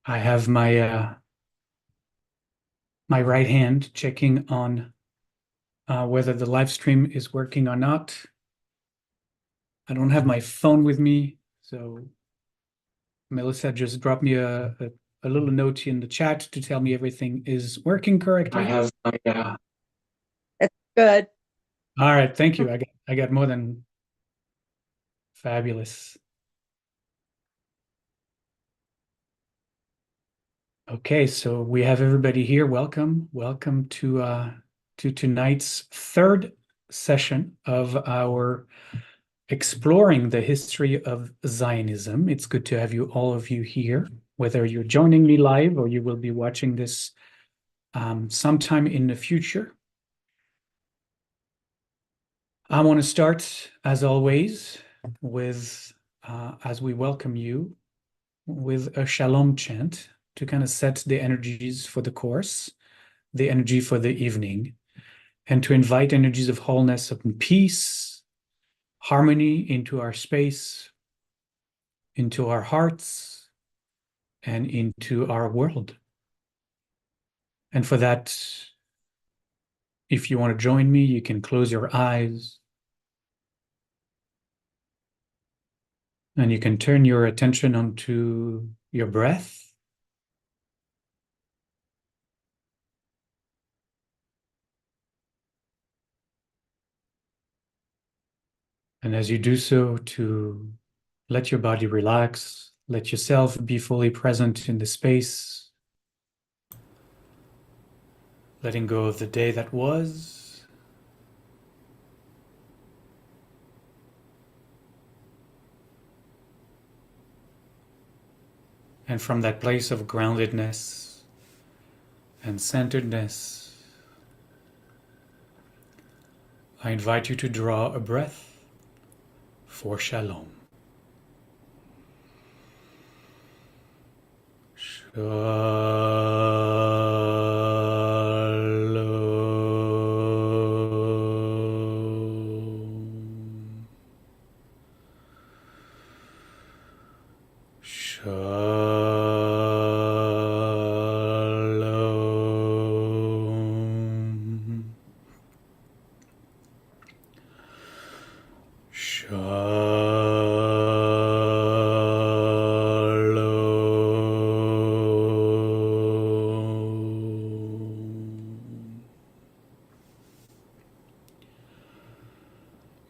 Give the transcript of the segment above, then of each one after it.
I have my right hand checking on whether the live stream is working or not. I don't have my phone with me, so Melissa just dropped me a little note in the chat to tell me everything is working correctly. I have my It's good. All right, thank you. I got more than fabulous. Okay, so we have everybody here. Welcome to tonight's third session of our exploring the history of Zionism. It's good to have all of you here, whether you're joining me live or you will be watching this sometime in the future. I want to start, as always, with, as we welcome you, with a shalom chant to kind of set the energies for the course, the energy for the evening, and to invite energies of wholeness and peace, harmony into our space, into our hearts, and into our world. And for that, if you want to join me, you can close your eyes and you can turn your attention onto your breath. And as you do so, to let your body relax, let yourself be fully present in the space, letting go of the day that was. And from that place of groundedness and centeredness, I invite you to draw a breath for shalom. Shalom. Shalom. Shalom.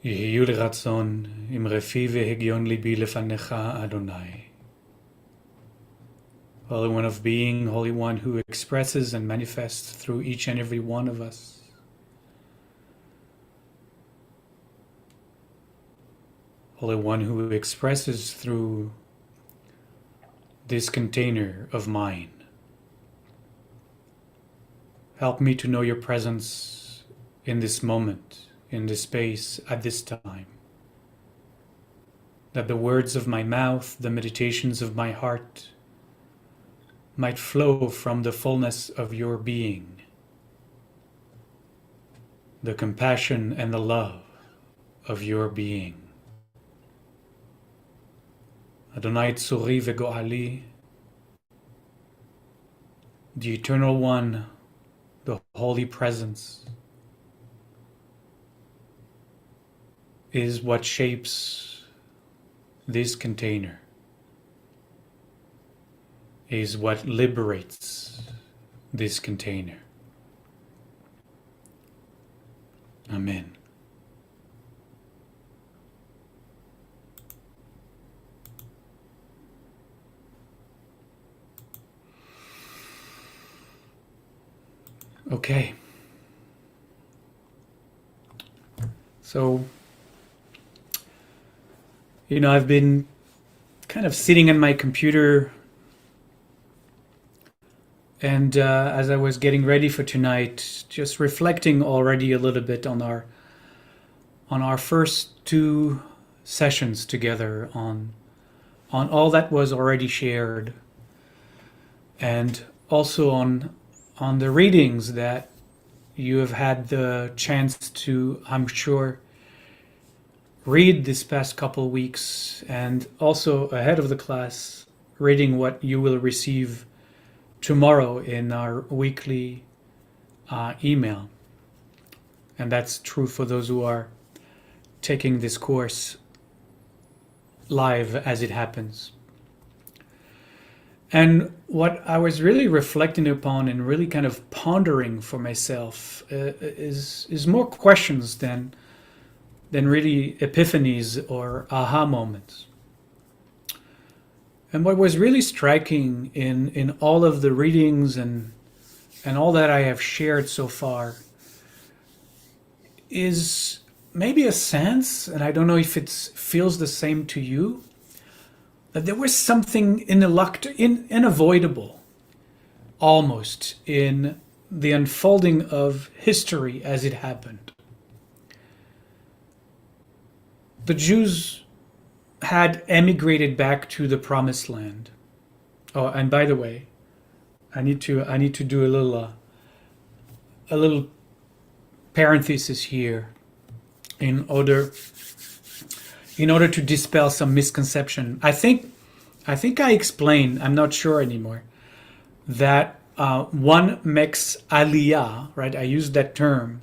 יהיו לרצון אמרפי והגיון ליבי לפניך, Adonai. Holy One of Being, Holy One who expresses and manifests through each and every one of us. Holy One who expresses through this container of mine. Help me to know your presence in this moment, in this space, at this time. That the words of my mouth, the meditations of my heart, might flow from the fullness of your being, the compassion and the love of your being. Adonai Tzuri Vegoali, the Eternal One, the Holy Presence, is what shapes this container, is what liberates this container. Amen. Okay. So, I've been kind of sitting on my computer, and as I was getting ready for tonight, just reflecting already a little bit on our first two sessions together, on all that was already shared, and also on the readings that you have had the chance to, I'm sure, read this past couple weeks, and also ahead of the class reading what you will receive tomorrow in our weekly email. And that's true for those who are taking this course live as it happens. And what I was really reflecting upon and really kind of pondering for myself is more questions than really epiphanies or aha moments. And what was really striking in all of the readings and all that I have shared so far is maybe a sense, and I don't know if it feels the same to you, that there was something unavoidable almost in the unfolding of history as it happened. The Jews had emigrated back to the Promised Land. Oh, and by the way, I need to do a little parenthesis here in order to dispel some misconception. I think I explained, I'm not sure anymore, that one makes aliyah, right? I use that term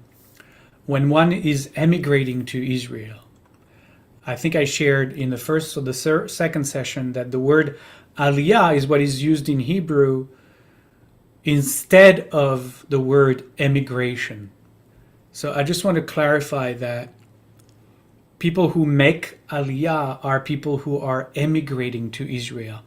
when one is emigrating to Israel. I think I shared in the first or the second session that the word aliyah is what is used in Hebrew instead of the word emigration. So I just want to clarify that people who make aliyah are people who are emigrating to Israel.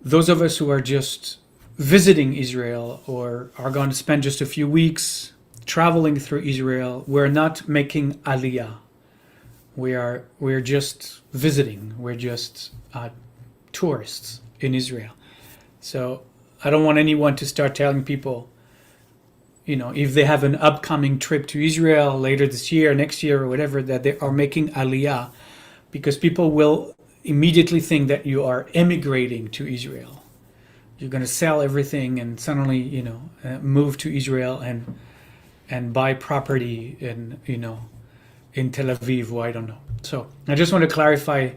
Those of us who are just visiting Israel or are going to spend just a few weeks traveling through Israel, we're not making aliyah. We're just visiting. We're just tourists in Israel. So I don't want anyone to start telling people, if they have an upcoming trip to Israel later this year, next year, or whatever, that they are making aliyah, because people will immediately think that you are emigrating to Israel. You're going to sell everything and suddenly, move to Israel and buy property in Tel Aviv, or I don't know. So I just want to clarify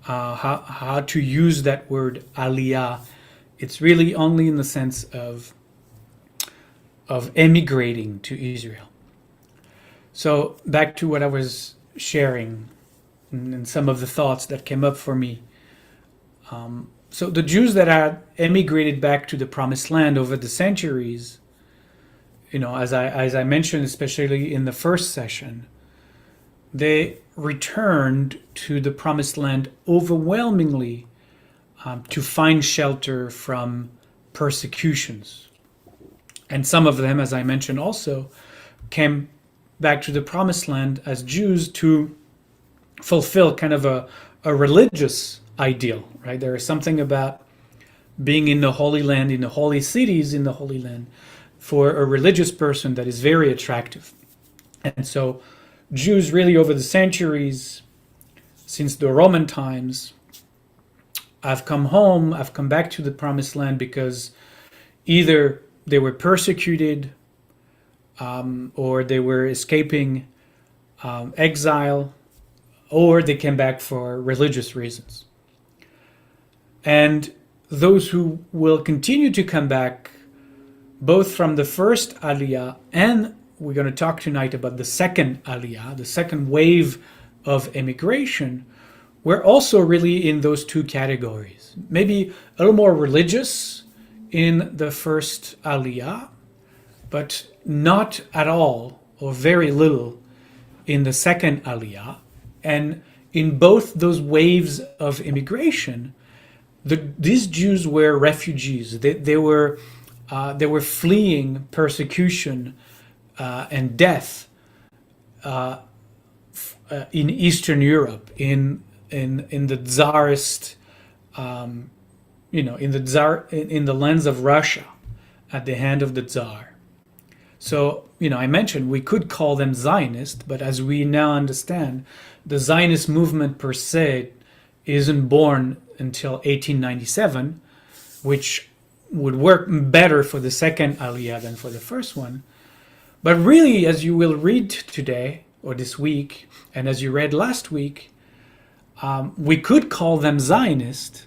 how to use that word aliyah. It's really only in the sense of emigrating to Israel. So back to what I was sharing and some of the thoughts that came up for me. So the Jews that had emigrated back to the Promised Land over the centuries, as I mentioned, especially in the first session, they returned to the Promised Land overwhelmingly to find shelter from persecutions. And some of them, as I mentioned also, came back to the Promised Land as Jews to fulfill kind of a religious ideal, right? There is something about being in the Holy Land, in the holy cities in the Holy Land, for a religious person that is very attractive. And so Jews really over the centuries, since the Roman times, I've come back to the Promised Land because either they were persecuted or they were escaping exile, or they came back for religious reasons. And those who will continue to come back, both from the first Aliyah, and we're going to talk tonight about the second Aliyah, the second wave of immigration, we're also really in those two categories. Maybe a little more religious in the first Aliyah, but not at all or very little in the second Aliyah. And in both those waves of immigration, these Jews were refugees. They were fleeing persecution and death in Eastern Europe, in the Tsarist, in the lands of Russia, at the hand of the Tsar. So, I mentioned we could call them Zionist, but as we now understand, the Zionist movement per se isn't born until 1897, which would work better for the second Aliyah than for the first one. But really, as you will read today or this week, and as you read last week, we could call them Zionist,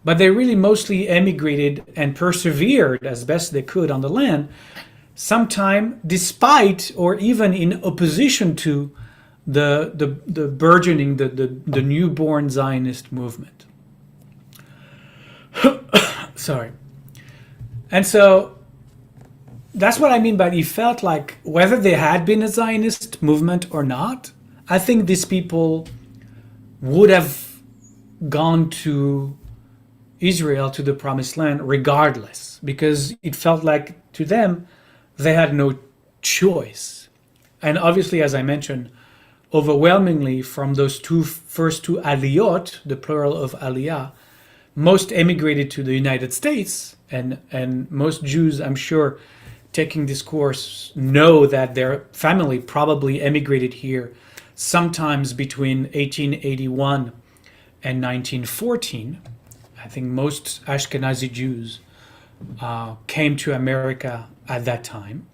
but they really mostly emigrated and persevered as best they could on the land, sometime despite or even in opposition to the burgeoning, the newborn Zionist movement. Sorry. And so that's what I mean by he felt like whether there had been a Zionist movement or not, I think these people would have gone to Israel, to the promised land, regardless, because it felt like to them they had no choice. And obviously, as I mentioned, overwhelmingly from those first two aliyot, the plural of aliyah, most emigrated to the United States, and most Jews, I'm sure, taking this course know that their family probably emigrated here sometimes between 1881 and 1914. I think most Ashkenazi Jews came to America at that time.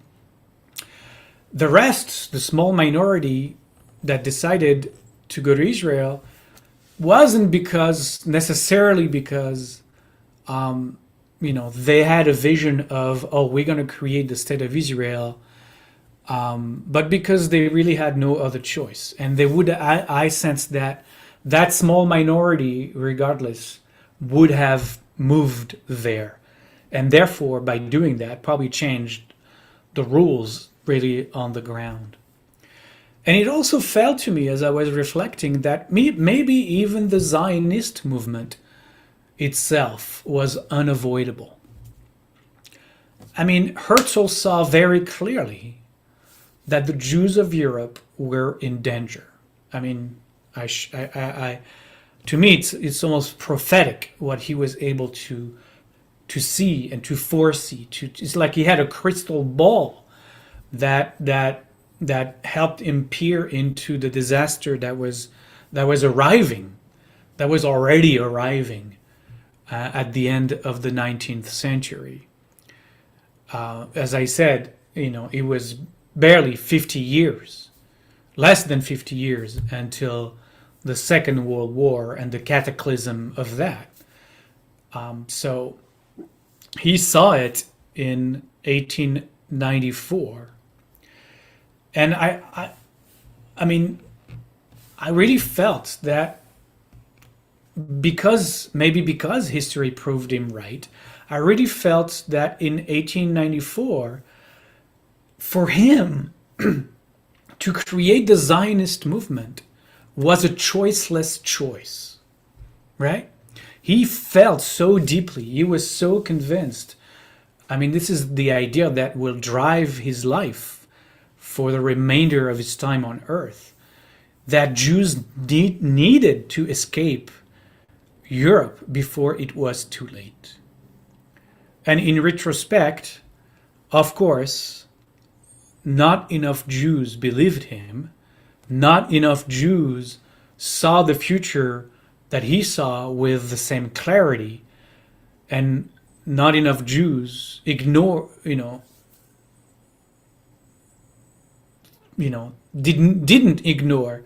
The rest, the small minority that decided to go to Israel, wasn't necessarily because they had a vision of, oh, we're going to create the state of Israel, but because they really had no other choice. And they would, I sense that small minority, regardless, would have moved there. And therefore, by doing that, probably changed the rules really on the ground. And it also felt to me as I was reflecting that maybe even the Zionist movement itself was unavoidable. I mean, Herzl saw very clearly that the Jews of Europe were in danger. I mean, to me, it's almost prophetic what he was able to see and to foresee. It's like he had a crystal ball that helped him peer into the disaster that was arriving, that was already arriving at the end of the 19th century. As I said, it was barely 50 years, less than 50 years until the Second World War and the cataclysm of that. So he saw it in 1894. And I mean, I really felt that maybe because history proved him right, I really felt that in 1894, for him to create the Zionist movement was a choiceless choice, right? He felt so deeply, he was so convinced. I mean, this is the idea that will drive his life for the remainder of his time on earth, that Jews needed to escape Europe before it was too late. And in retrospect, of course, not enough Jews believed him, not enough Jews saw the future that he saw with the same clarity, and not enough Jews didn't ignore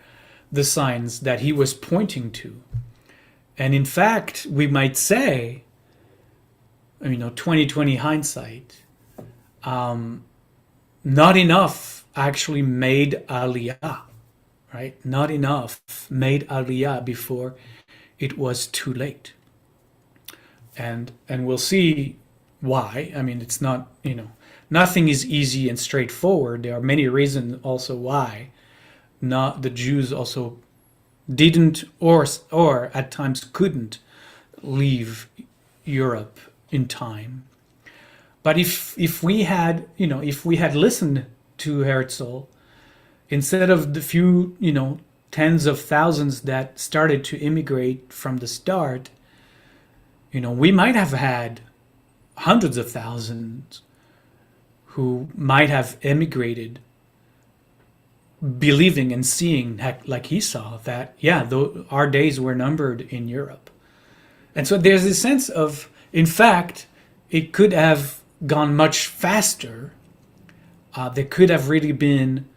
the signs that he was pointing to. And in fact, we might say, 2020 hindsight, not enough actually made Aliyah, right? Not enough made Aliyah before it was too late. And we'll see why. I mean, it's not, nothing is easy and straightforward. There are many reasons also why not the Jews also didn't or at times couldn't leave Europe in time. But if we had listened to Herzl, instead of the few tens of thousands that started to immigrate from the start, we might have had hundreds of thousands who might have emigrated, believing and seeing, like he saw, that our days were numbered in Europe. And so there's this sense of, in fact, it could have gone much faster. There could have really been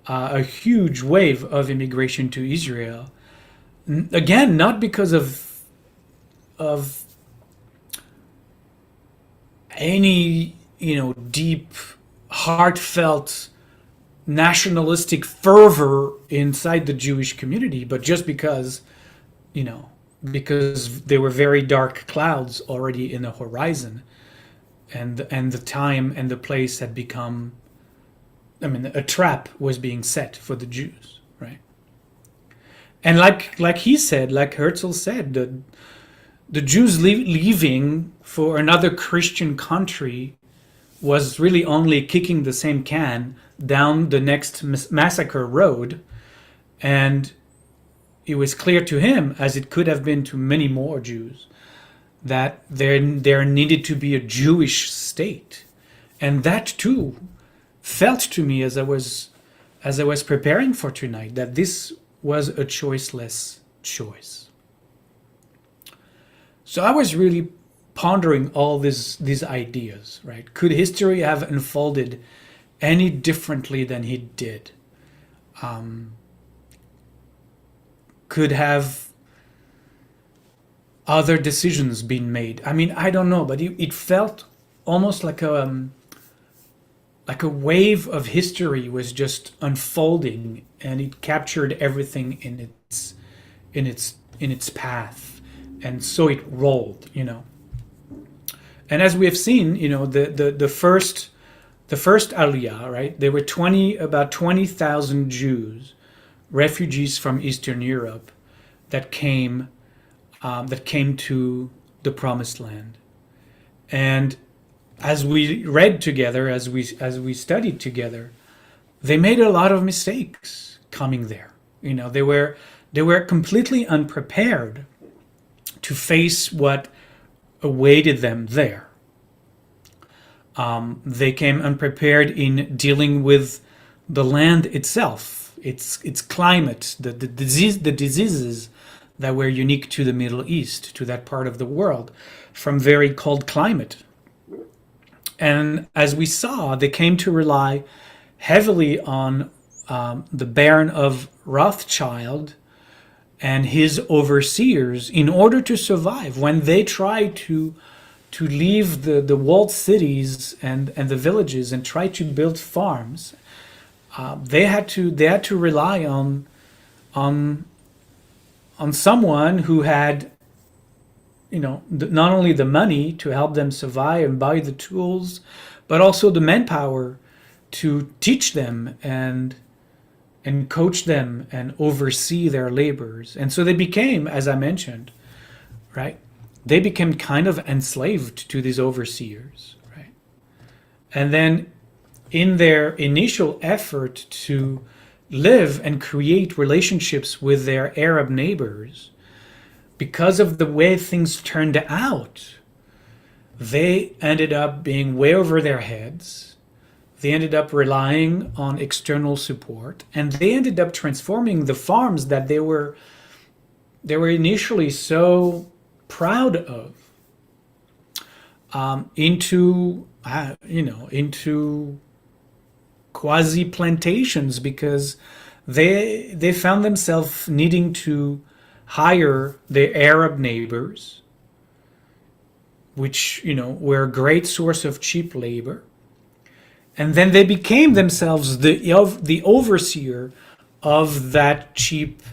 a huge wave of immigration to Israel. Again, not because of any, deep, heartfelt nationalistic fervor inside the Jewish community, but just you know, because there were very dark clouds already in the horizon, and the time and the place had become, I mean, a trap was being set for the Jews, right? And like he said, like Herzl said, the Jews leaving for another Christian country was really only kicking the same can down the next massacre road, and it was clear to him, as it could have been to many more Jews, that there needed to be a Jewish state, and that too felt to me as I was preparing for tonight that this was a choiceless choice. So I was really pondering all these ideas, right? Could history have unfolded any differently than he did? Could have other decisions been made? I mean, I don't know, but it felt almost like a wave of history was just unfolding, and it captured everything in its path, and so it rolled. And as we have seen, the first Aliyah, right? There were about 20,000 Jews, refugees from Eastern Europe, that came to the Promised Land. And as we read together, as we studied together, they made a lot of mistakes coming there. They were completely unprepared to face what awaited them there. They came unprepared in dealing with the land itself, its climate, the diseases that were unique to the Middle East, to that part of the world, from very cold climate. And as we saw, they came to rely heavily on the Baron of Rothschild and his overseers in order to survive. When they tried to leave the walled cities and the villages and try to build farms, they had to rely on someone who had, not only the money to help them survive and buy the tools, but also the manpower to teach them and coach them and oversee their labors. And so they became, as I mentioned, right? They became kind of enslaved to these overseers, right? And then in their initial effort to live and create relationships with their Arab neighbors, because of the way things turned out, they ended up being way over their heads. They ended up relying on external support, and they ended up transforming the farms that they were initially so proud of into quasi plantations, because they found themselves needing to hire their Arab neighbors, which were a great source of cheap labor. And then they became themselves the overseer of that cheap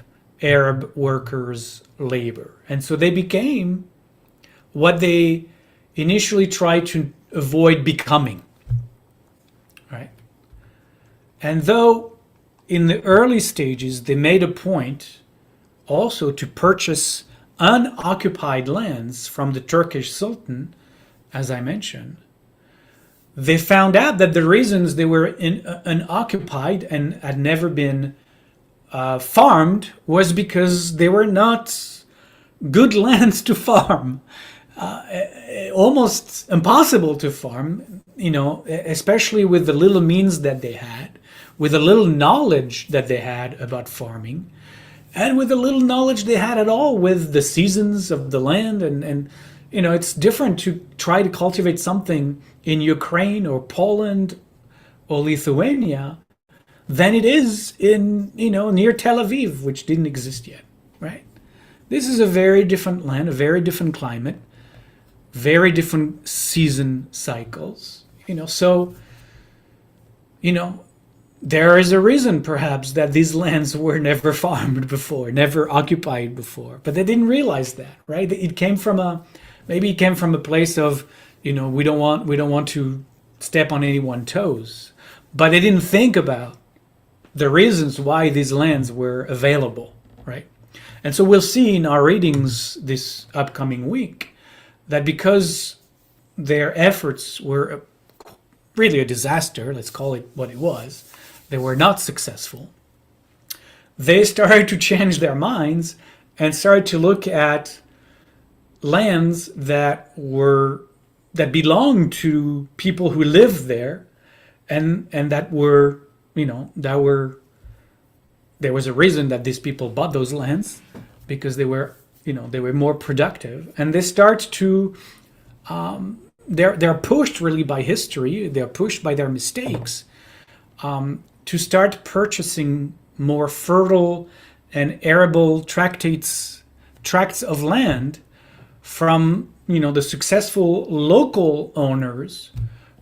Arab workers' labor. And so they became what they initially tried to avoid becoming, right? And though in the early stages they made a point also to purchase unoccupied lands from the Turkish Sultan, as I mentioned, they found out that the reasons they were unoccupied and had never been farmed was because they were not good lands to farm. Almost impossible to farm, especially with the little means that they had, with the little knowledge that they had about farming, and with the little knowledge they had at all with the seasons of the land. And it's different to try to cultivate something in Ukraine or Poland or Lithuania than it is in, near Tel Aviv, which didn't exist yet, right? This is a very different land, a very different climate, very different season cycles. So you know there is a reason perhaps that these lands were never farmed before, never occupied before, but they didn't realize that, right? It came from a maybe it came from a place of, we don't want to step on anyone's toes, but they didn't think about the reasons why these lands were available, right? And so we'll see in our readings this upcoming week that because their efforts were really a disaster, let's call it what it was, they were not successful, they started to change their minds and started to look at lands that belonged to people who lived there, and that were, that were there was a reason that these people bought those lands, because they were more productive, and they start to they're pushed really by history, they're pushed by their mistakes, to start purchasing more fertile and arable tracts of land from the successful local owners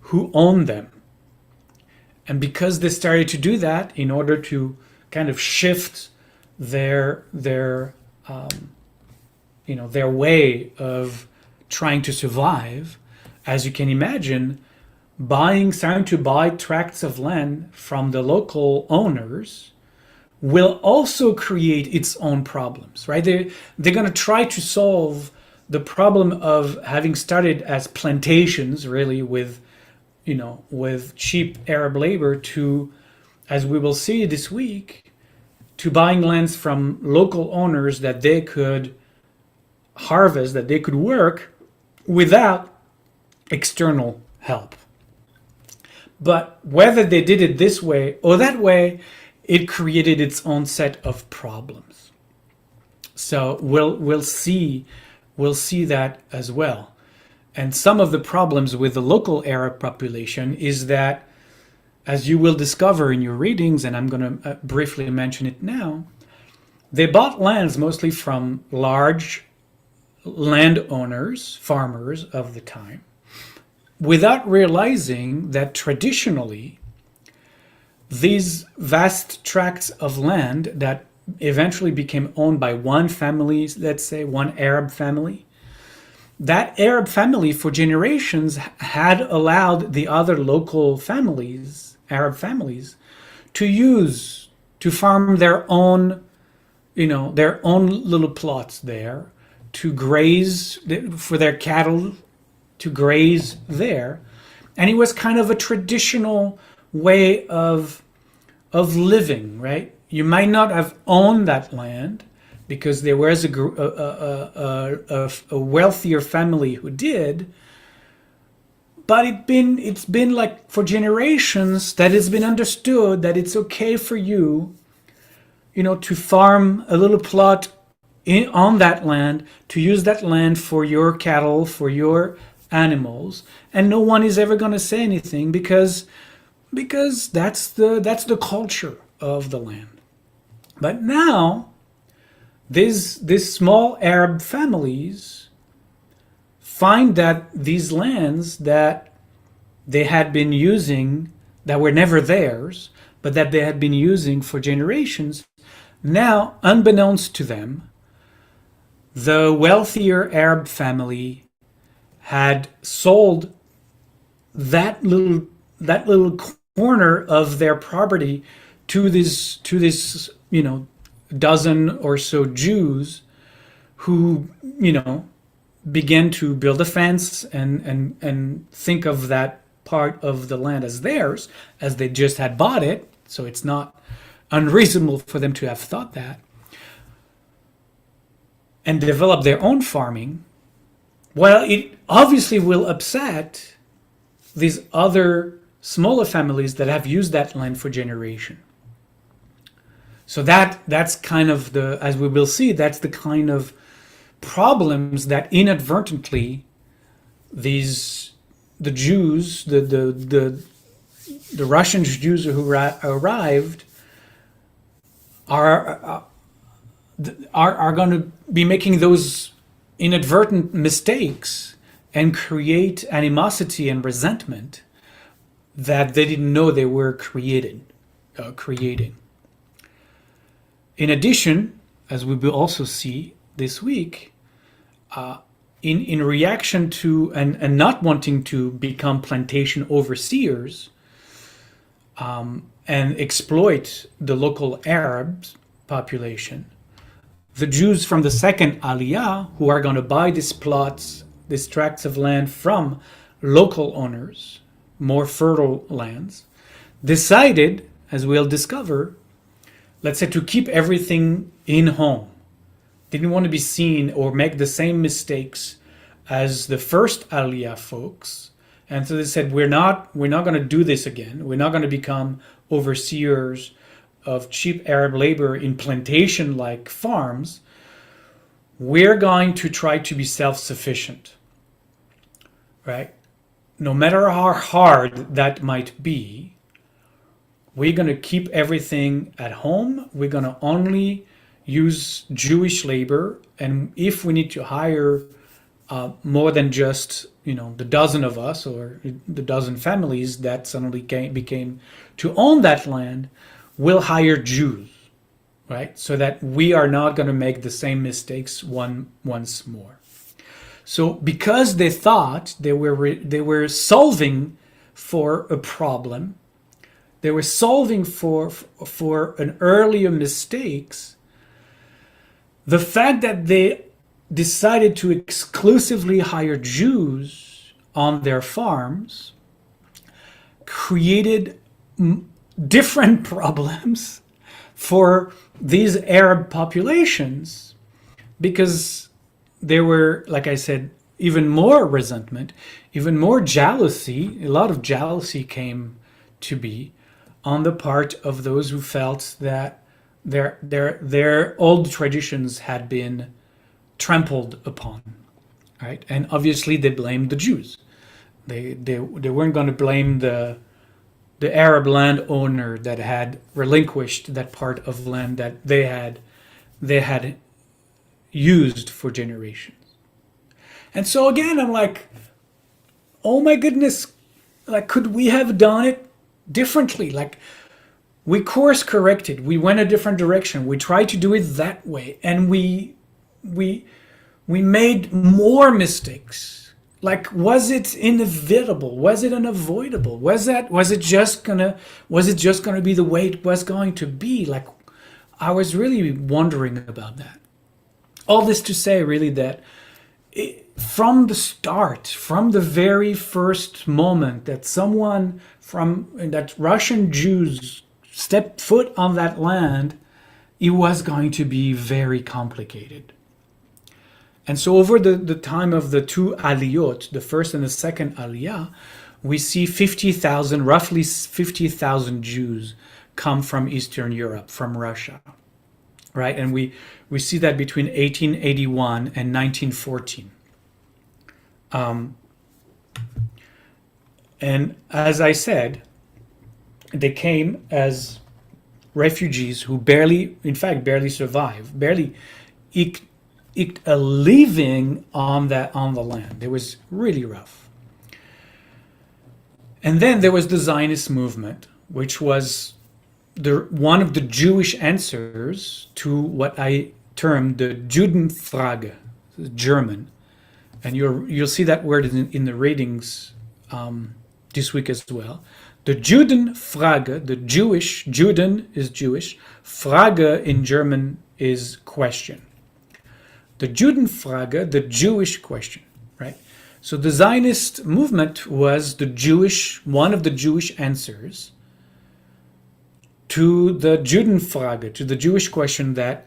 who own them. And because they started to do that in order to kind of shift their way of trying to survive, as you can imagine, starting to buy tracts of land from the local owners will also create its own problems, right? They're going to try to solve the problem of having started as plantations, really, with cheap Arab labor, to, as we will see this week, to buying lands from local owners that they could harvest, that they could work without external help. But whether they did it this way or that way, it created its own set of problems. So we'll see that as well. And some of the problems with the local Arab population is that, as you will discover in your readings, and I'm going to briefly mention it now, they bought lands mostly from large landowners, farmers of the time, without realizing that traditionally these vast tracts of land that eventually became owned by one family, let's say one Arab family, that Arab family for generations had allowed the other local families, Arab families, to farm their own little plots there, to graze, for their cattle to graze there. And it was kind of a traditional way of living, right? You might not have owned that land because there was a wealthier family who did, but it's been like for generations that it's been understood that it's okay for you, to farm a little plot on that land, to use that land for your cattle, for your animals, and no one is ever going to say anything because that's the culture of the land. But now these small Arab families find that these lands that they had been using, that were never theirs, but that they had been using for generations, now, unbeknownst to them, the wealthier Arab family had sold that little corner of their property to this dozen or so Jews who began to build a fence and think of that part of the land as theirs, as they just had bought it. So it's not unreasonable for them to have thought that, and develop their own farming. Well, it obviously will upset these other smaller families that have used that land for generation. So that's kind of as we will see, that's the kind of problems that inadvertently the Jews, the Russian Jews who arrived are going to be making those inadvertent mistakes and create animosity and resentment that they didn't know they were creating. In addition, as we will also see this week, in reaction to and not wanting to become plantation overseers and exploit the local Arab population, the Jews from the second Aliyah, who are going to buy these plots, these tracts of land from local owners, more fertile lands, decided, as we'll discover, let's say, to keep everything in home. Didn't want to be seen or make the same mistakes as the first Aliyah folks. And so they said, we're not going to do this again. We're not going to become overseers of cheap Arab labor in plantation-like farms. We're going to try to be self-sufficient, right? No matter how hard that might be, we're going to keep everything at home. We're going to only use Jewish labor, and if we need to hire more than just the dozen of us or the dozen families that suddenly became to own that land, we'll hire Jews, right? So that we are not going to make the same mistakes once more. So because they thought they were solving for a problem, they were solving for an earlier mistakes, the fact that they decided to exclusively hire Jews on their farms created different problems for these Arab populations, because there were, like I said, even more resentment, even more jealousy. A lot of jealousy came to be on the part of those who felt that their old traditions had been trampled upon, right? And obviously they blamed the Jews. They weren't going to blame the Arab landowner that had relinquished that part of land that they had used for generations. And so again, I'm like, oh my goodness, like, could we have done it differently? Like, we course corrected, we went a different direction, we tried to do it that way, and we made more mistakes. Like, was it inevitable? Was it unavoidable? Was it just gonna be the way it was going to be? Like, I was really wondering about that. All this to say, really, that from the start, from the very first moment that that Russian Jews stepped foot on that land, it was going to be very complicated. And so over the time of the two aliyot, the first and the second aliyah, we see roughly 50,000 Jews come from Eastern Europe, from Russia, right? And we see that between 1881 and 1914. And as I said, they came as refugees who barely survived, barely eked a living on the land. It was really rough. And then there was the Zionist movement, which was one of the Jewish answers to what I termed the Judenfrage, German. And you'll see that word in the readings this week as well. The Judenfrage, the Jewish, Juden is Jewish, Frage in German is question. The Judenfrage, the Jewish question, right? So the Zionist movement was one of the Jewish answers to the Judenfrage, to the Jewish question that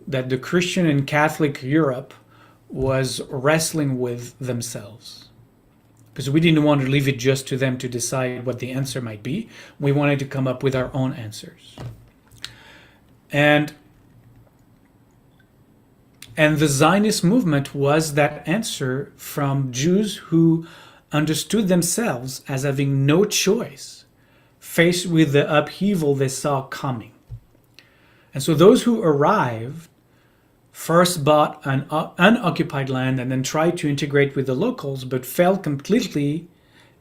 the Christian and Catholic Europe was wrestling with themselves. Because we didn't want to leave it just to them to decide what the answer might be. We wanted to come up with our own answers. And the Zionist movement was that answer from Jews who understood themselves as having no choice, faced with the upheaval they saw coming. And so those who arrived first bought an unoccupied land and then tried to integrate with the locals, but failed completely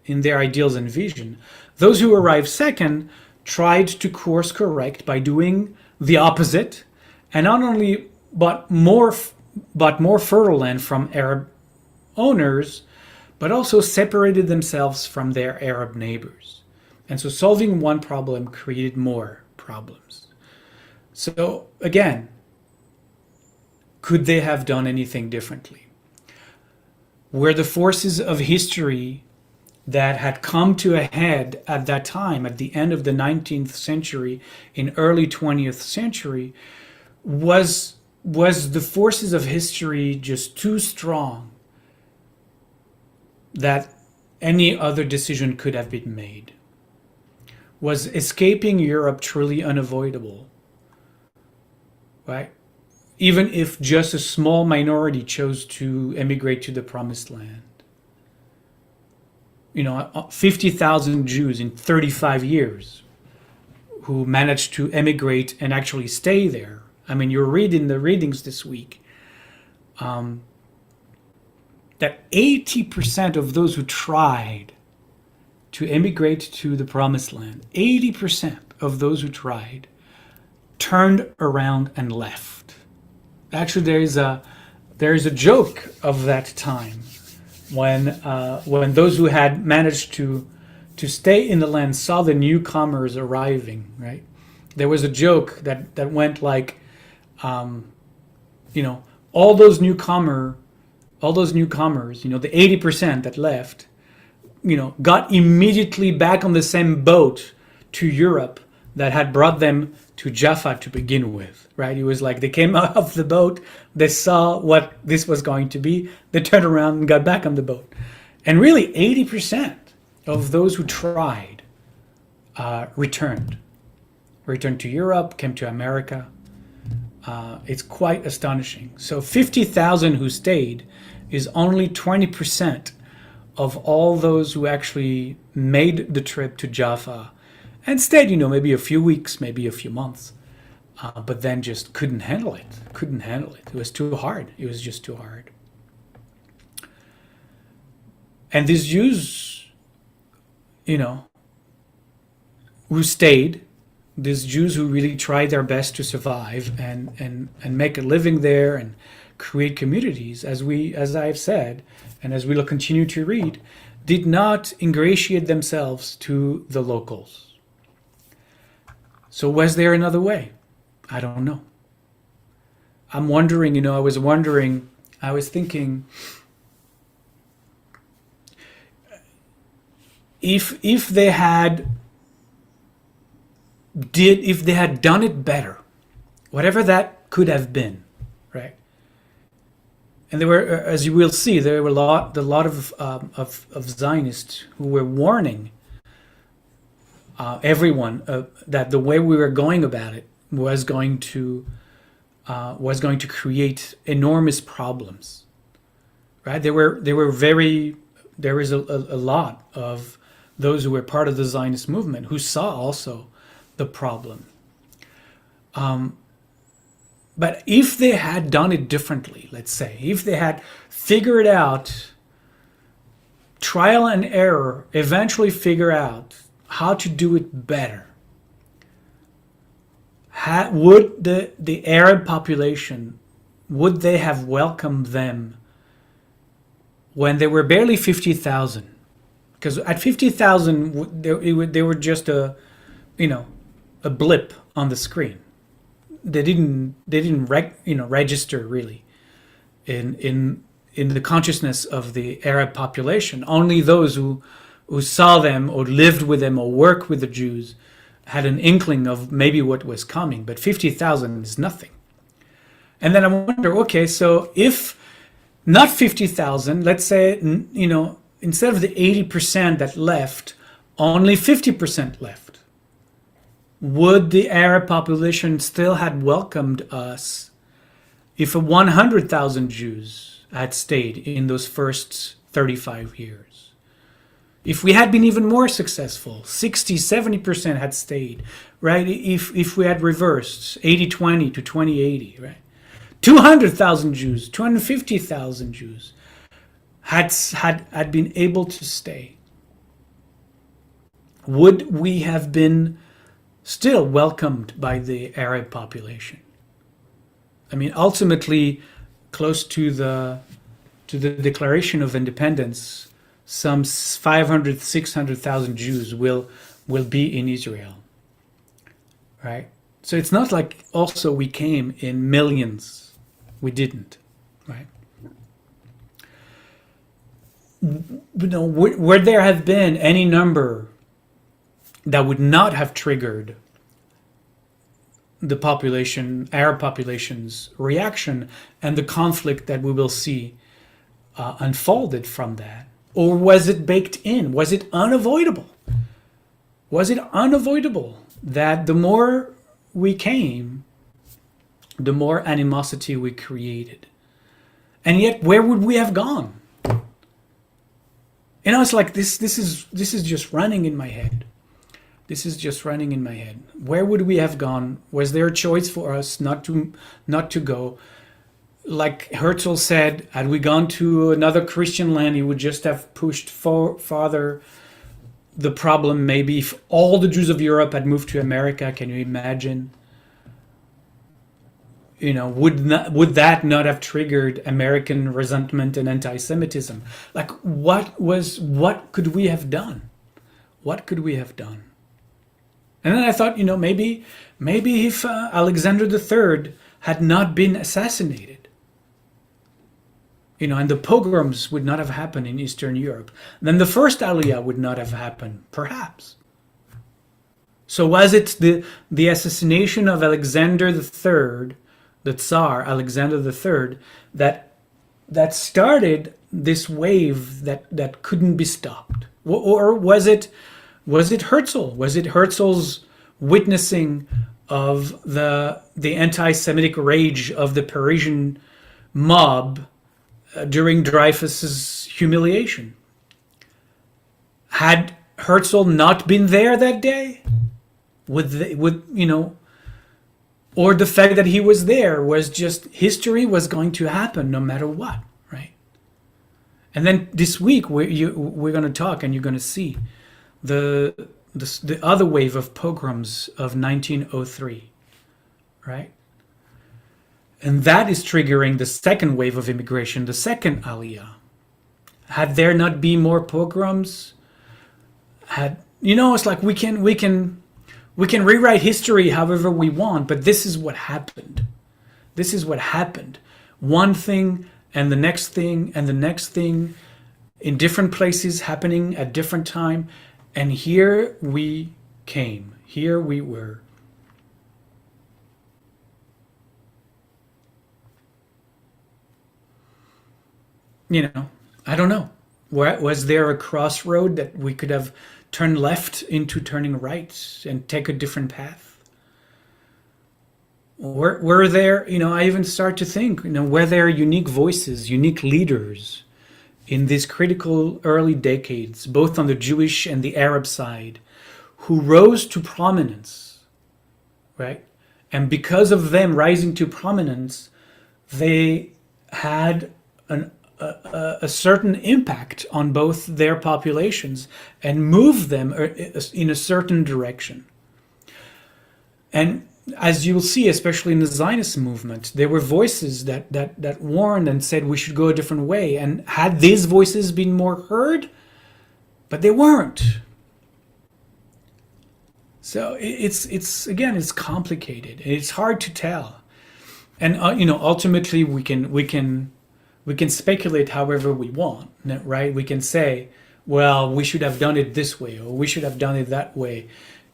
in their ideals and vision. Those who arrived second tried to course correct by doing the opposite, and not only bought more fertile land from Arab owners, but also separated themselves from their Arab neighbors. And so solving one problem created more problems. So again, could they have done anything differently? Were the forces of history that had come to a head at that time, at the end of the 19th century, in early 20th century, was the forces of history just too strong that any other decision could have been made? Was escaping Europe truly unavoidable? Right? Even if just a small minority chose to emigrate to the Promised Land. 50,000 Jews in 35 years who managed to emigrate and actually stay there. I mean, you're reading the readings this week that 80% of those who tried to emigrate to the Promised Land, 80% of those who tried turned around and left. Actually, there is a joke of that time when those who had managed to stay in the land saw the newcomers arriving. Right, there was a joke that went like, all those newcomers, the 80% that left, got immediately back on the same boat to Europe that had brought them to Jaffa to begin with, right? It was like they came out of the boat, they saw what this was going to be, they turned around and got back on the boat. And really 80% of those who tried returned to Europe, came to America. It's quite astonishing. So 50,000 who stayed is only 20% of all those who actually made the trip to Jaffa and stayed, maybe a few weeks, maybe a few months, but then just couldn't handle it. It was too hard. It was just too hard. And these Jews, who stayed, these Jews who really tried their best to survive and make a living there and create communities, as I've said, and as we'll continue to read, did not ingratiate themselves to the locals. So was there another way? I don't know. I'm wondering, I was thinking, if they had done it better, whatever that could have been, right? And there were, as you will see, there were a lot of Zionists who were warning everyone that the way we were going about it was going to create enormous problems, right? There is a lot of those who were part of the Zionist movement who saw also the problem. But if they had done it differently, let's say, if they had figured out trial and error, eventually figure out how to do it better, would the Arab population, would they have welcomed them when there were barely 50,000? Because at 50,000, they were just a blip on the screen. They didn't register really in the consciousness of the Arab population. Only those who saw them or lived with them or worked with the Jews had an inkling of maybe what was coming, but 50,000 is nothing. And then I wonder, okay, so if not 50,000, let's say, instead of the 80% that left, only 50% left, would the Arab population still had welcomed us if 100,000 Jews had stayed in those first 35 years? If we had been even more successful, 60-70% had stayed, right? If we had reversed 80-20 to 20-80, right? 200,000 Jews, 250,000 Jews had been able to stay, would we have been still welcomed by the Arab population? I mean, ultimately, close to the Declaration of Independence, some 500, 600,000 Jews will be in Israel, right? So it's not like also we came in millions. We didn't, right? Would there have been any number that would not have triggered the population, Arab population's reaction and the conflict that we will see unfolded from that? Or was it baked in? Was it unavoidable? Was it unavoidable that the more we came, the more animosity we created? And yet, where would we have gone? It's like this is just running in my head. This is just running in my head. Where would we have gone? Was there a choice for us not to go? Like Herzl said, had we gone to another Christian land, he would just have pushed farther the problem. Maybe if all the Jews of Europe had moved to America, can you imagine? Would that not have triggered American resentment and anti-Semitism? Like, what could we have done? What could we have done? And then I thought, maybe if Alexander III had not been assassinated, and the pogroms would not have happened in Eastern Europe, then the first Aliyah would not have happened, perhaps. So was it the assassination of Alexander III, the Tsar Alexander III, that started this wave that couldn't be stopped? Or was it Herzl? Was it Herzl's witnessing of the anti-Semitic rage of the Parisian mob during Dreyfus's humiliation? Had Herzl not been there that day, or the fact that he was there was just history was going to happen no matter what, right? And then this week we're going to talk, and you're going to see the other wave of pogroms of 1903, right? And that is triggering the second wave of immigration, the second Aliyah. Had there not been more pogroms, it's like we can rewrite history however we want, but this is what happened. This is what happened. One thing and the next thing and the next thing in different places happening at different time. And here we came. Here we were. I don't know. Was there a crossroad that we could have turned left into turning right and take a different path? Were there, I even start to think, were there unique voices, unique leaders in these critical early decades, both on the Jewish and the Arab side, who rose to prominence, right? And because of them rising to prominence, they had a certain impact on both their populations and moved them in a certain direction. And as you'll see, especially in the Zionist movement, there were voices that warned and said we should go a different way. And had these voices been more heard? But they weren't. So it's complicated. It's hard to tell. And ultimately we can speculate however we want, right? We can say, well, we should have done it this way, or we should have done it that way.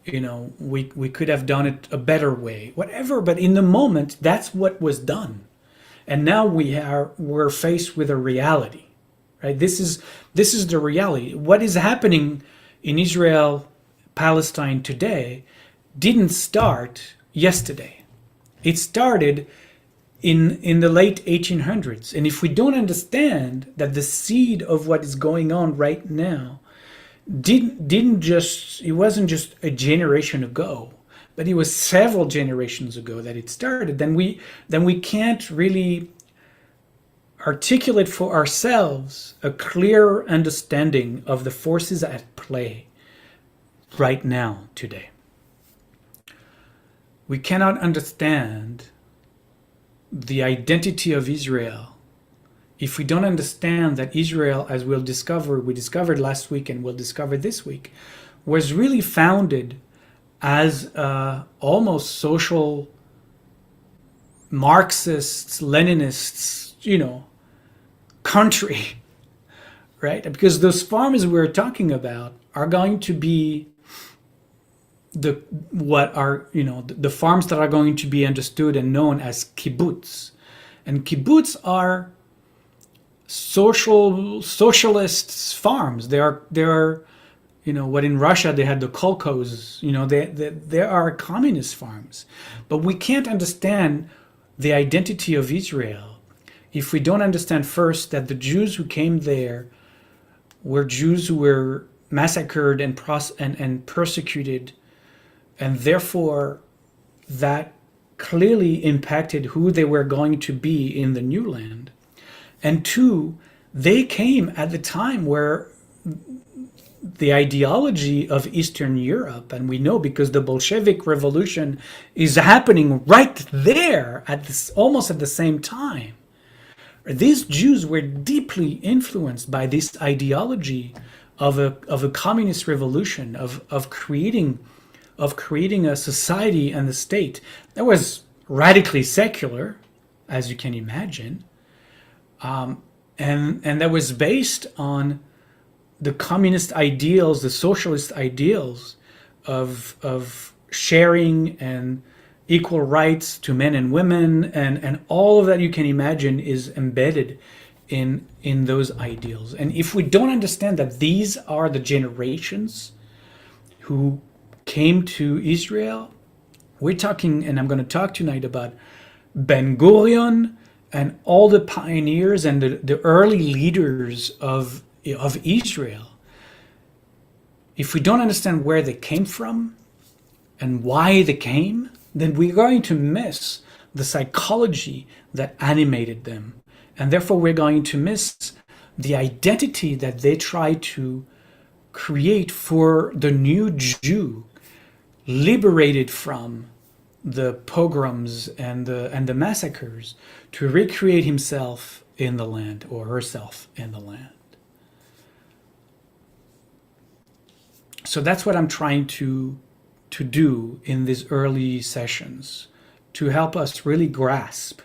We could have done it a better way, whatever. But in the moment, that's what was done. And now we're faced with a reality, right? This is the reality. What is happening in Israel, Palestine today didn't start yesterday. It started in the late 1800s. And if we don't understand that the seed of what is going on right now it wasn't just a generation ago, but it was several generations ago that it started, then we can't really articulate for ourselves a clear understanding of the forces at play right now, today. We cannot understand the identity of Israel if we don't understand that Israel, as we discovered last week and we'll discover this week, was really founded as almost social Marxists, Leninists, country, right? Because those farms we're talking about are going to be the farms that are going to be understood and known as kibbutz. And kibbutz are socialist farms. They are what in Russia they had the kolkhozes. They are communist farms. But we can't understand the identity of Israel if we don't understand first that the Jews who came there were Jews who were massacred and persecuted, and therefore that clearly impacted who they were going to be in the new land. And two, they came at the time where the ideology of Eastern Europe, and we know because the Bolshevik Revolution is happening right there almost at the same time. These Jews were deeply influenced by this ideology of a communist revolution, of creating a society and a state that was radically secular, as you can imagine, and that was based on the communist ideals, the socialist ideals of sharing and equal rights to men and women, and all of that you can imagine is embedded in those ideals. And if we don't understand that these are the generations who came to Israel, we're talking, and I'm going to talk tonight about Ben Gurion and all the pioneers and the early leaders of Israel. If we don't understand where they came from and why they came, then we're going to miss the psychology that animated them. And therefore we're going to miss the identity that they try to create for the new Jew, liberated from the pogroms and the massacres, to recreate himself in the land, or herself in the land. So that's what I'm trying to do in these early sessions, to help us really grasp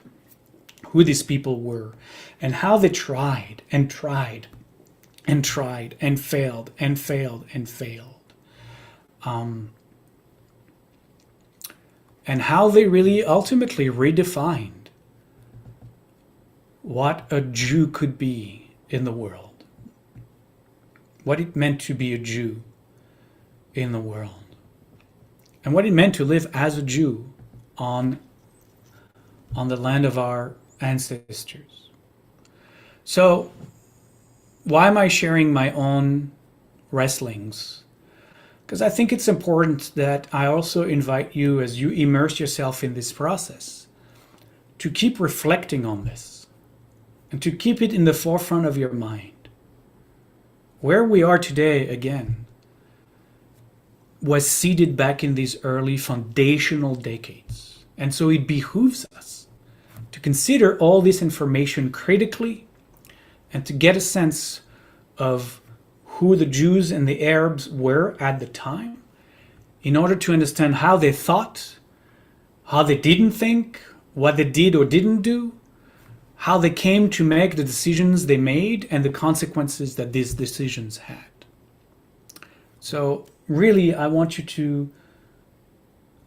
who these people were and how they tried and tried and tried and failed and failed and failed. And how they really ultimately redefined what a Jew could be in the world, what it meant to be a Jew in the world, and what it meant to live as a Jew on the land of our ancestors. So why am I sharing my own wrestlings? Because I think it's important that I also invite you, as you immerse yourself in this process, to keep reflecting on this and to keep it in the forefront of your mind. Where we are today, again, was seeded back in these early foundational decades. And so it behooves us to consider all this information critically and to get a sense of who the Jews and the Arabs were at the time, in order to understand how they thought, how they didn't think, what they did or didn't do, how they came to make the decisions they made, and the consequences that these decisions had. So really, I want you to,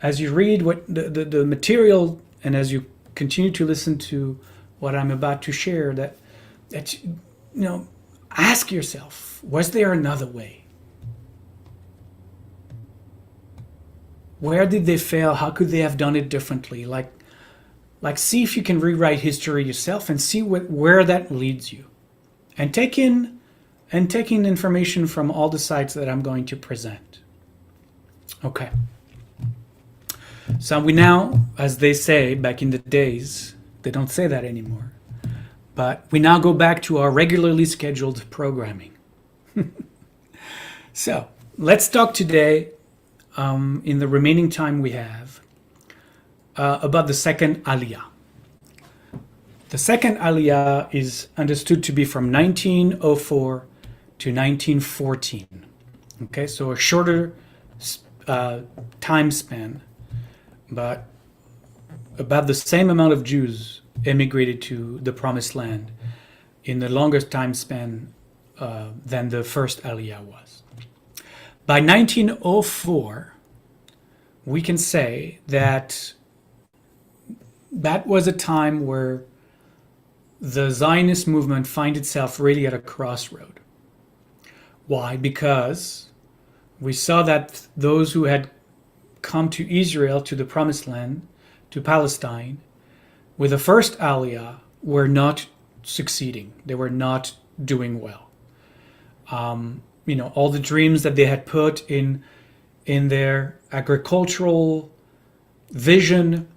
as you read what the material, and as you continue to listen to what I'm about to share, that ask yourself, was there another way? Where did they fail? How could they have done it differently? Like see if you can rewrite history yourself and see where that leads you. And take in information from all the sides that I'm going to present. Okay. So we now, as they say back in the days, they don't say that anymore. But we now go back to our regularly scheduled programming. So let's talk today, in the remaining time we have, about the second Aliyah. The second Aliyah is understood to be from 1904 to 1914. Okay, so a shorter time span, but about the same amount of Jews emigrated to the Promised Land in the longest time span than the first Aliyah was. By 1904, we can say that that was a time where the Zionist movement finds itself really at a crossroad. Why? Because we saw that those who had come to Israel, to the Promised Land, to Palestine, with the first Aliyah, were not succeeding. They were not doing well. All the dreams that they had put in their agricultural vision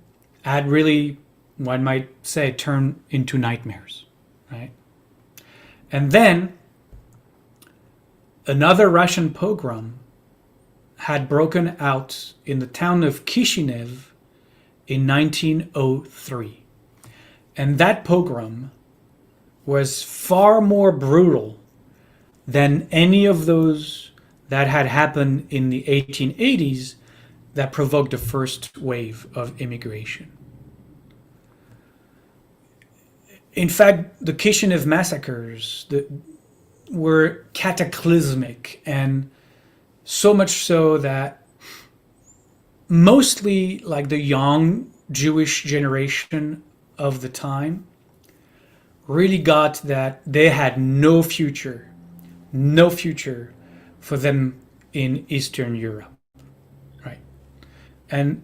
had really, one might say, turned into nightmares, right? And then another Russian pogrom had broken out in the town of Kishinev in 1903. And that pogrom was far more brutal than any of those that had happened in the 1880s that provoked the first wave of immigration. In fact, the Kishinev massacres were cataclysmic, and so much so that mostly like the young Jewish generation of the time really got that they had no future for them in Eastern Europe, right? And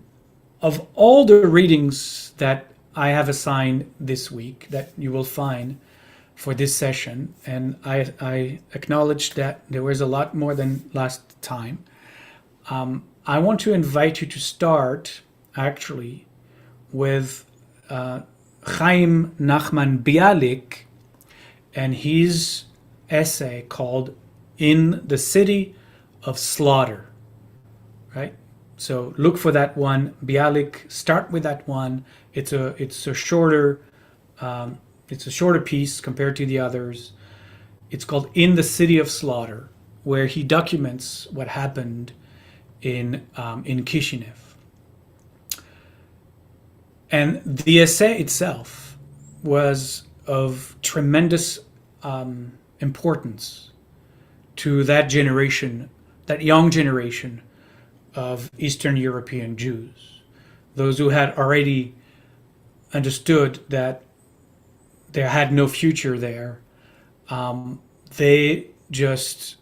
of all the readings that I have assigned this week that you will find for this session, and I acknowledge that there was a lot more than last time, I want to invite you to start actually with Chaim Nachman Bialik and his essay called "In the City of Slaughter," right? So look for that one. Bialik, start with that one. It's a shorter piece compared to the others. It's called "In the City of Slaughter," where he documents what happened in Kishinev. And the essay itself was of tremendous importance to that generation, that young generation of Eastern European Jews, those who had already understood that they had no future there. They just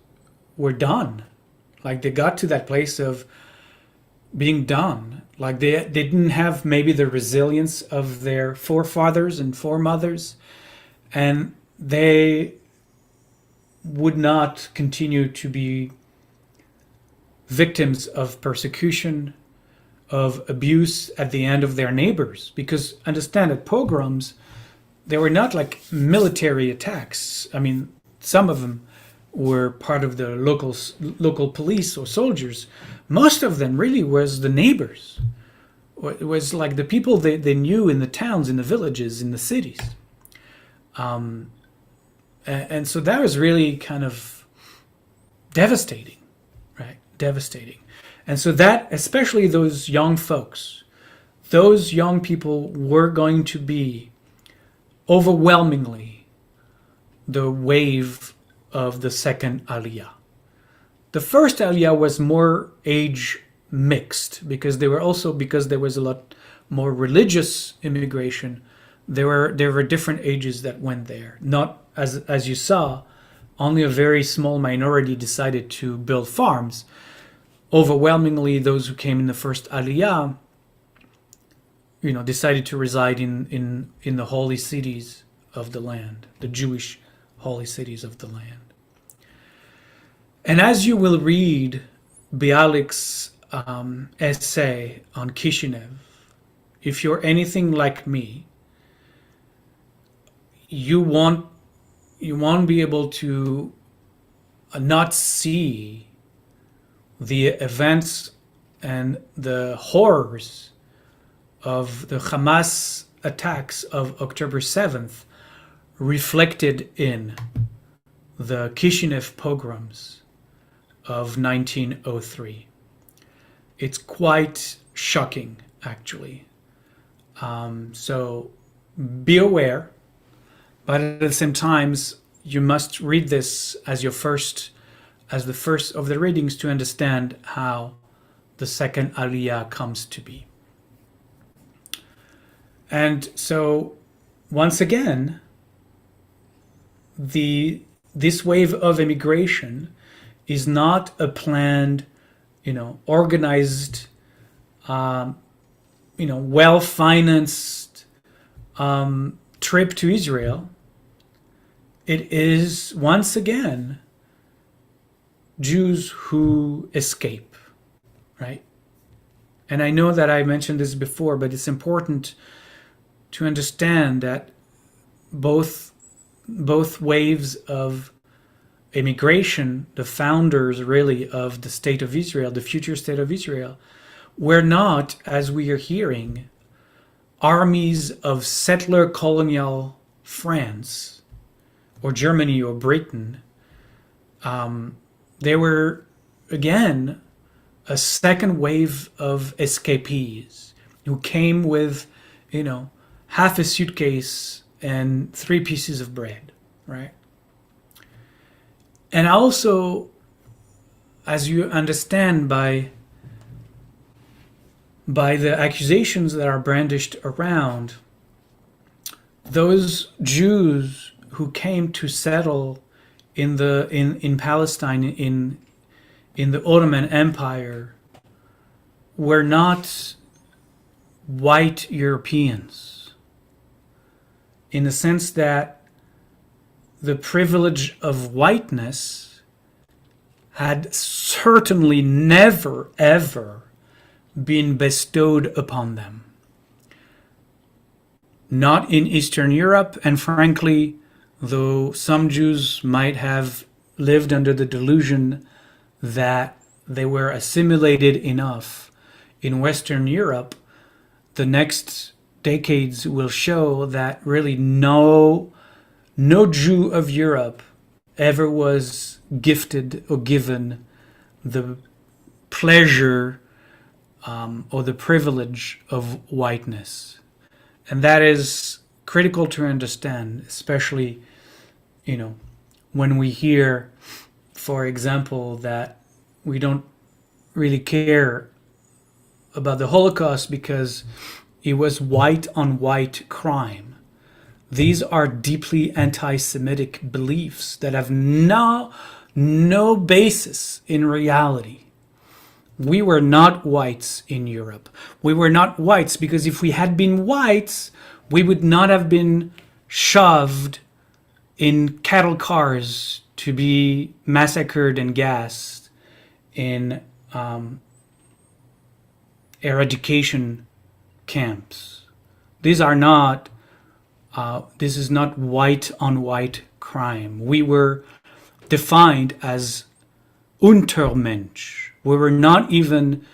were done. Like they got to that place of being done. Like they didn't have maybe the resilience of their forefathers and foremothers, and they would not continue to be victims of persecution, of abuse at the end of their neighbors. Because understand that pogroms, they were not like military attacks. I mean, some of them were part of the local police or soldiers. Most of them really was the neighbors. It was like the people they knew in the towns, in the villages, in the cities. And so that was really kind of devastating, right? Devastating. And so that, especially those young folks, those young people were going to be overwhelmingly the wave of the second Aliyah. The first Aliyah was more age mixed because there was a lot more religious immigration. There were different ages that went there. Not as you saw, only a very small minority decided to build farms. Overwhelmingly, those who came in the first Aliyah, decided to reside in the holy cities of the land, the Jewish holy cities of the land. And as you will read Bialik's essay on Kishinev, if you're anything like me, you won't be able to not see the events and the horrors of the Hamas attacks of October 7th reflected in the Kishinev pogroms of 1903. It's quite shocking, actually. So be aware, but at the same time, you must read this as the first of the readings to understand how the second Aliyah comes to be. And so, once again, this wave of immigration is not a planned, organized, well-financed trip to Israel. It is once again Jews who escape, right? And I know that I mentioned this before, but it's important to understand that both waves of immigration, the founders really of the state of Israel, the future state of Israel, were not, as we are hearing, armies of settler colonial France or Germany or Britain. They were, again, a second wave of escapees who came with, half a suitcase and 3 pieces of bread, right? And also, as you understand by the accusations that are brandished around, those Jews who came to settle in Palestine in the Ottoman Empire were not white Europeans, in the sense that the privilege of whiteness had certainly never, ever been bestowed upon them. Not in Eastern Europe, and frankly, though some Jews might have lived under the delusion that they were assimilated enough in Western Europe, the next decades will show that really no Jew of Europe ever was gifted or given the pleasure or the privilege of whiteness. And that is critical to understand, especially, when we hear, for example, that we don't really care about the Holocaust because it was white on white crime. These are deeply anti-Semitic beliefs that have no basis in reality. We were not whites in Europe. We were not whites because if we had been whites, we would not have been shoved in cattle cars to be massacred and gassed in eradication camps. This is not white on white crime. We were defined as Untermensch. We were not even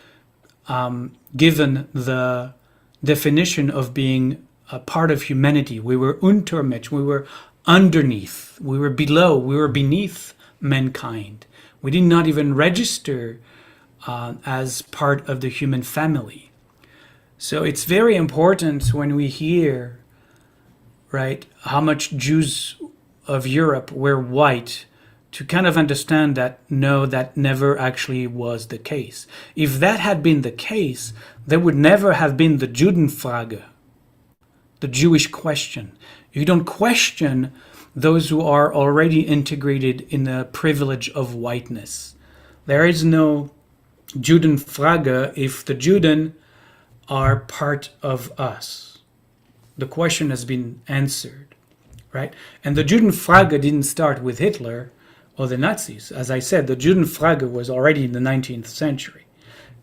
given the definition of being a part of humanity. We were Untermensch. We were underneath. We were below. We were beneath mankind. We did not even register as part of the human family. So it's very important when we hear, right, how much Jews of Europe were white, to kind of understand that no, that never actually was the case. If that had been the case, there would never have been the Judenfrage, the Jewish question. You don't question those who are already integrated in the privilege of whiteness. There is no Judenfrage if the Juden are part of us. The question has been answered, right? And the Judenfrage didn't start with Hitler or the Nazis. As I said, the Judenfrage was already in the 19th century.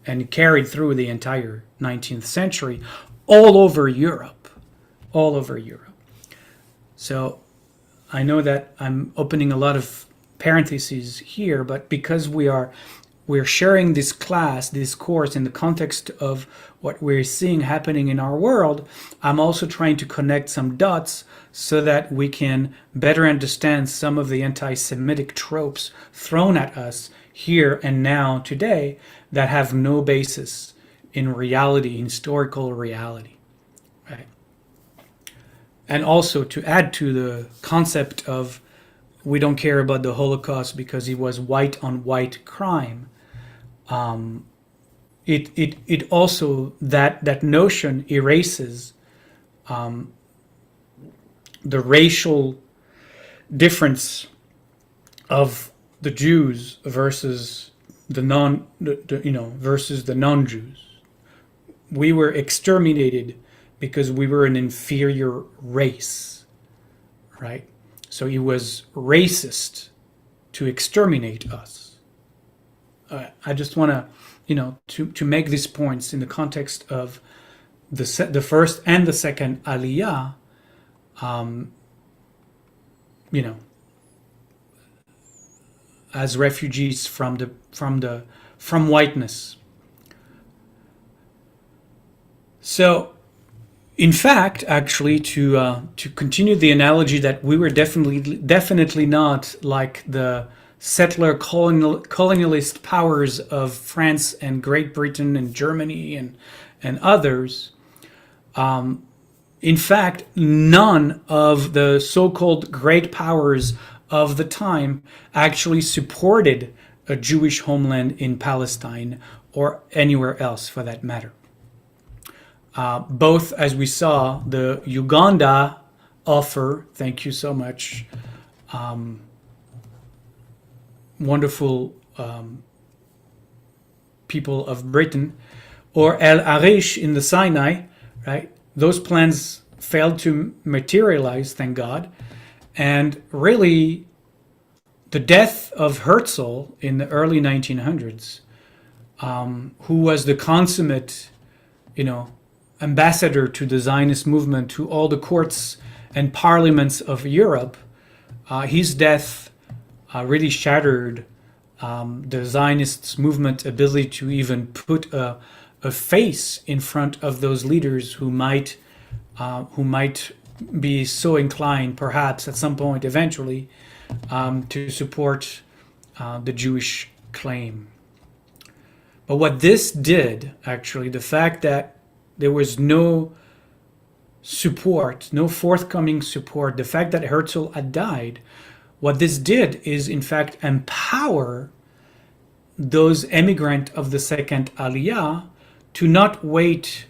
and carried through the entire 19th century all over Europe, all over Europe. So I know that I'm opening a lot of parentheses here, but because we're sharing this class, this course in the context of what we're seeing happening in our world, I'm also trying to connect some dots so that we can better understand some of the anti-Semitic tropes thrown at us here and now today that have no basis in reality, in historical reality. Right? And also to add to the concept of we don't care about the Holocaust because it was white on white crime. It also that notion erases the racial difference of the Jews versus the versus the non-Jews. We were exterminated because we were an inferior race, right? So it was racist to exterminate us. I just want to make these points in the context of the first and the second Aliyah. You know, as refugees from whiteness. So, in fact, actually, to continue the analogy, that we were definitely not like the settler colonialist powers of France and Great Britain and Germany and others. In fact, none of the so-called great powers of the time actually supported a Jewish homeland in Palestine or anywhere else for that matter. Both, as we saw, the Uganda offer, thank you so much, wonderful people of Britain, or El Arish in the Sinai, right? Those plans failed to materialize, thank God. And really, the death of Herzl in the early 1900s, who was the consummate, ambassador to the Zionist movement, to all the courts and parliaments of Europe, his death really shattered the Zionist movement ability to even put a face in front of those leaders who might be so inclined, perhaps at some point eventually, to support the Jewish claim. But what this did, actually, the fact that there was no support, no forthcoming support, the fact that Herzl had died, what this did is, in fact, empower those emigrants of the second Aliyah to not wait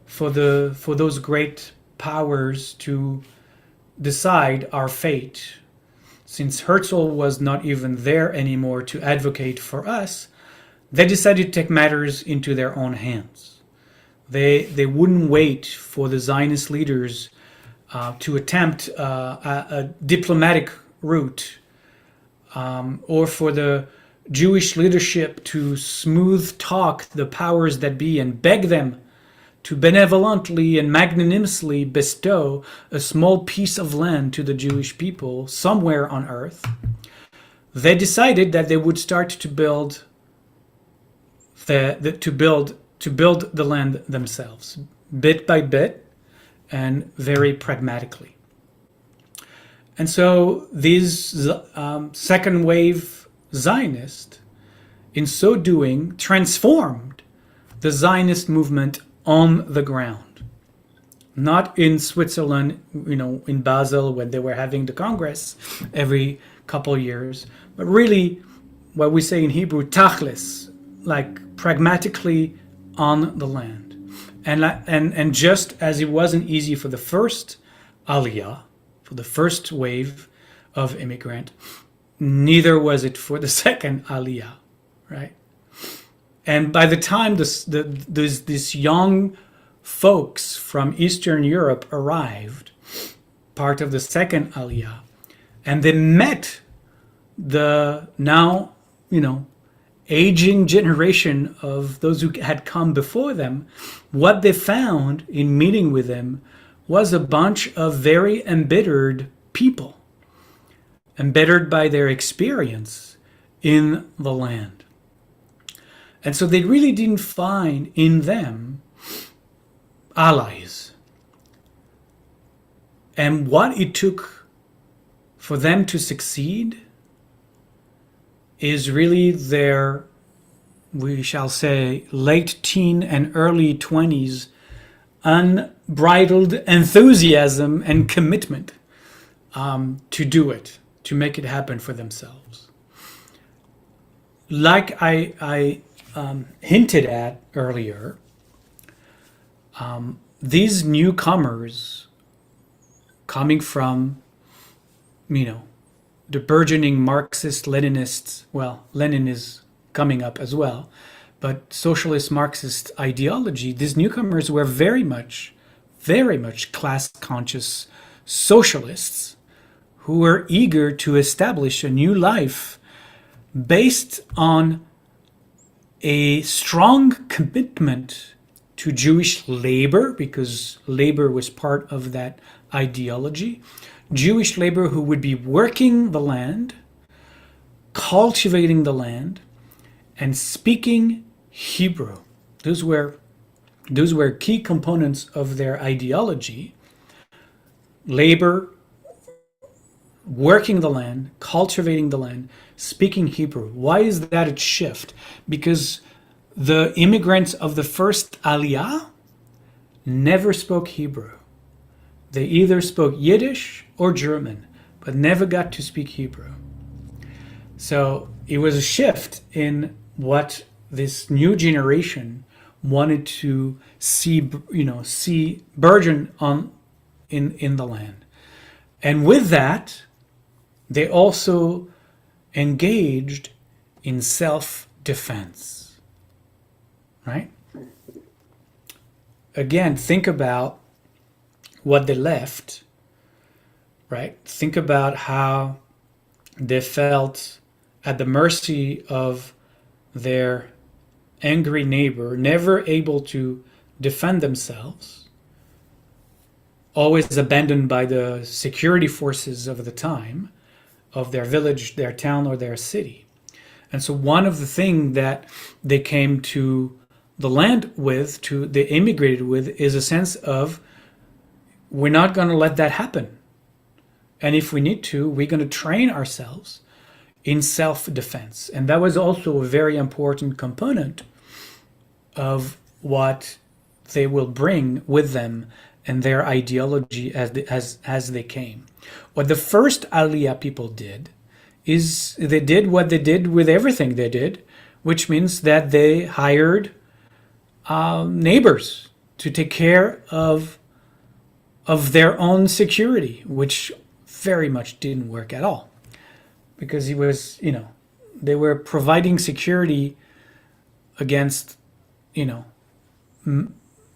for those great powers to decide our fate. Since Herzl was not even there anymore to advocate for us, they decided to take matters into their own hands. They wouldn't wait for the Zionist leaders to attempt a diplomatic route, or for the Jewish leadership to smooth talk the powers that be and beg them to benevolently and magnanimously bestow a small piece of land to the Jewish people somewhere on earth. They decided that they would start to build the land themselves, bit by bit and very pragmatically. And so these second wave Zionists, in so doing, transformed the Zionist movement on the ground. Not in Switzerland, in Basel, when they were having the Congress every couple of years, but really what we say in Hebrew, tachlis, like pragmatically on the land. And just as it wasn't easy for the first Aliyah, for the first wave of immigrant, neither was it for the second Aliyah, right? And by the time these young folks from Eastern Europe arrived, part of the second Aliyah, and they met the now, aging generation of those who had come before them, what they found in meeting with them was a bunch of very embittered people, embittered by their experience in the land. And so they really didn't find in them allies. And what it took for them to succeed is really their, we shall say, late teen and early 20s unbridled enthusiasm and commitment to do it, to make it happen for themselves. Like I hinted at earlier, these newcomers coming from, the burgeoning Marxist Leninists, well, Lenin is coming up as well, but socialist Marxist ideology, these newcomers were very much class conscious socialists who were eager to establish a new life based on a strong commitment to Jewish labor, because labor was part of that ideology. Jewish labor who would be working the land, cultivating the land, and speaking Hebrew. Those were key components of their ideology. Labor, working the land, cultivating the land, speaking Hebrew. Why is that a shift? Because the immigrants of the first Aliyah never spoke Hebrew. They either spoke Yiddish or German, but never got to speak Hebrew. So it was a shift in what this new generation wanted to see burgeon on in the land. And with that, they also engaged in self-defense. Right? Again, think about what they left, right? Think about how they felt at the mercy of their angry neighbor, never able to defend themselves, always abandoned by the security forces of the time, of their village, their town, or their city. And so one of the things that they came to the land with, they immigrated with, is a sense of, we're not going to let that happen. And if we need to, we're going to train ourselves in self-defense. And that was also a very important component of what they will bring with them and their ideology as they came. What the first Aliyah people did is they did what they did with everything they did, which means that they hired neighbors to take care of their own security, which very much didn't work at all, because they were providing security against,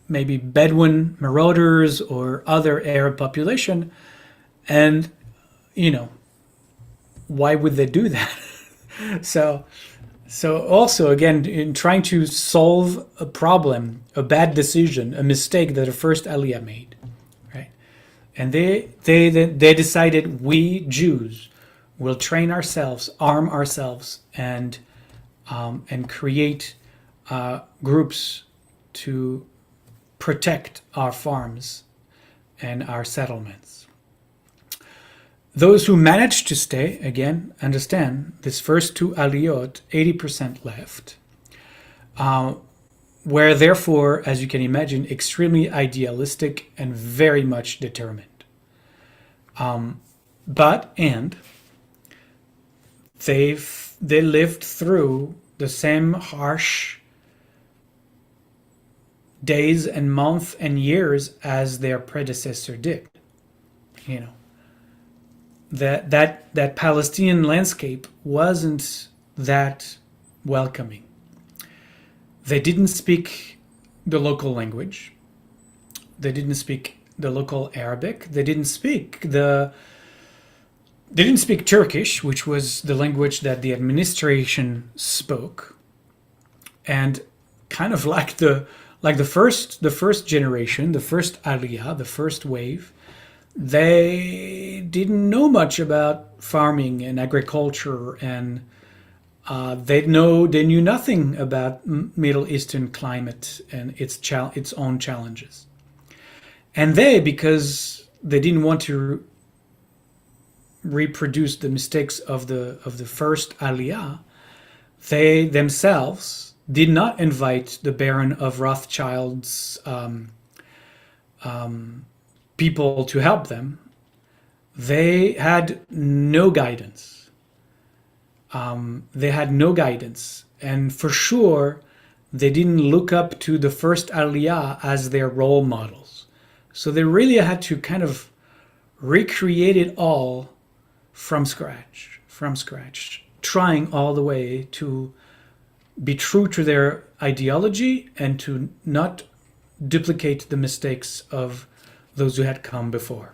maybe Bedouin marauders or other Arab population. And, why would they do that? So also, again, in trying to solve a problem, a bad decision, a mistake that a first Aliyah made, right? And they decided, we Jews will train ourselves, arm ourselves, and create groups to protect our farms and our settlements. Those who managed to stay, again, understand, this first two aliyot, 80% left, were therefore, as you can imagine, extremely idealistic and very much determined. But they lived through the same harsh days and months and years as their predecessor did. That Palestinian landscape wasn't that welcoming. They didn't speak the local language. They didn't speak the local Arabic. They didn't speak Turkish, which was the language that the administration spoke. and kind of like the first generation, the first aliyah, the first wave, they didn't know much about farming and agriculture, and they knew nothing about Middle Eastern climate and its own challenges. And because they didn't want to reproduce the mistakes of the first aliyah, they themselves did not invite the Baron of Rothschild's people to help them. They had no guidance. And for sure, they didn't look up to the first aliyah as their role models. So they really had to kind of recreate it all from scratch, trying all the way to be true to their ideology and to not duplicate the mistakes of those who had come before.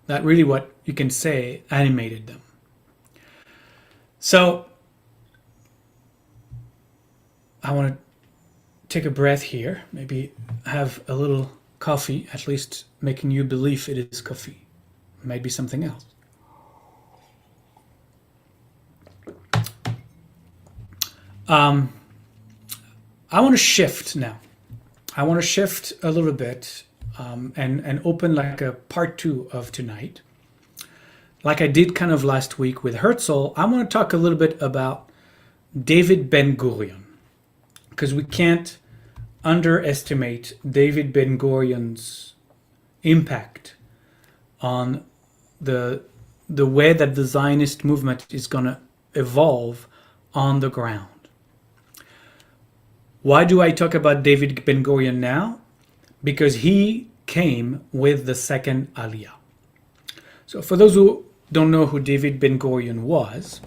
That really, what you can say, animated them. So I want to take a breath here, maybe have a little coffee, at least making you believe it is coffee. Maybe something else. I want to shift now. I want to shift a little bit, and open like a part two of tonight. Like I did kind of last week with Herzl, I want to talk a little bit about David Ben-Gurion, because we can't underestimate David Ben-Gurion's impact on the way that the Zionist movement is going to evolve on the ground. Why do I talk about David Ben-Gurion now? Because he came with the second Aliyah. So for those who don't know who David Ben-Gurion was,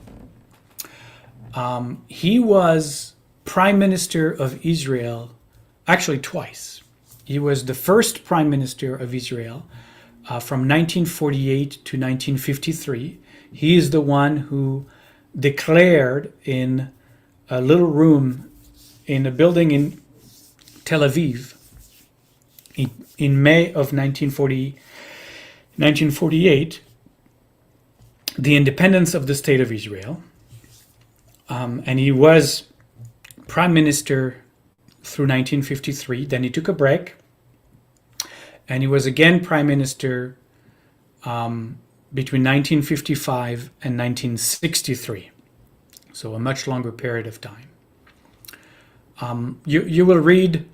he was Prime Minister of Israel, actually twice. He was the first Prime Minister of Israel from 1948 to 1953. He is the one who declared in a little room in a building in Tel Aviv in May of 1948 the independence of the State of Israel. And he was Prime Minister through 1953. Then he took a break. And he was again Prime Minister between 1955 and 1963. So a much longer period of time. You will read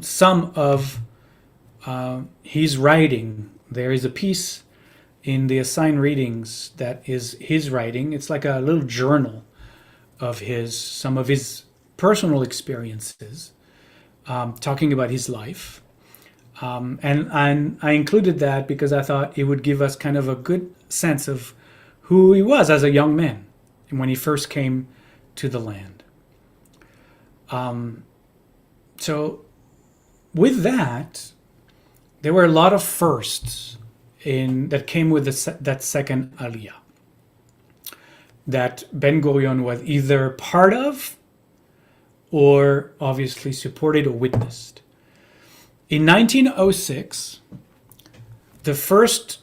some of his writing. There is a piece in the assigned readings that is his writing. It's like a little journal of some of his personal experiences, talking about his life. And I included that because I thought it would give us kind of a good sense of who he was as a young man when he first came to the land. So with that, there were a lot of firsts that came with that second Aliyah that Ben-Gurion was either part of or obviously supported or witnessed. In 1906, the first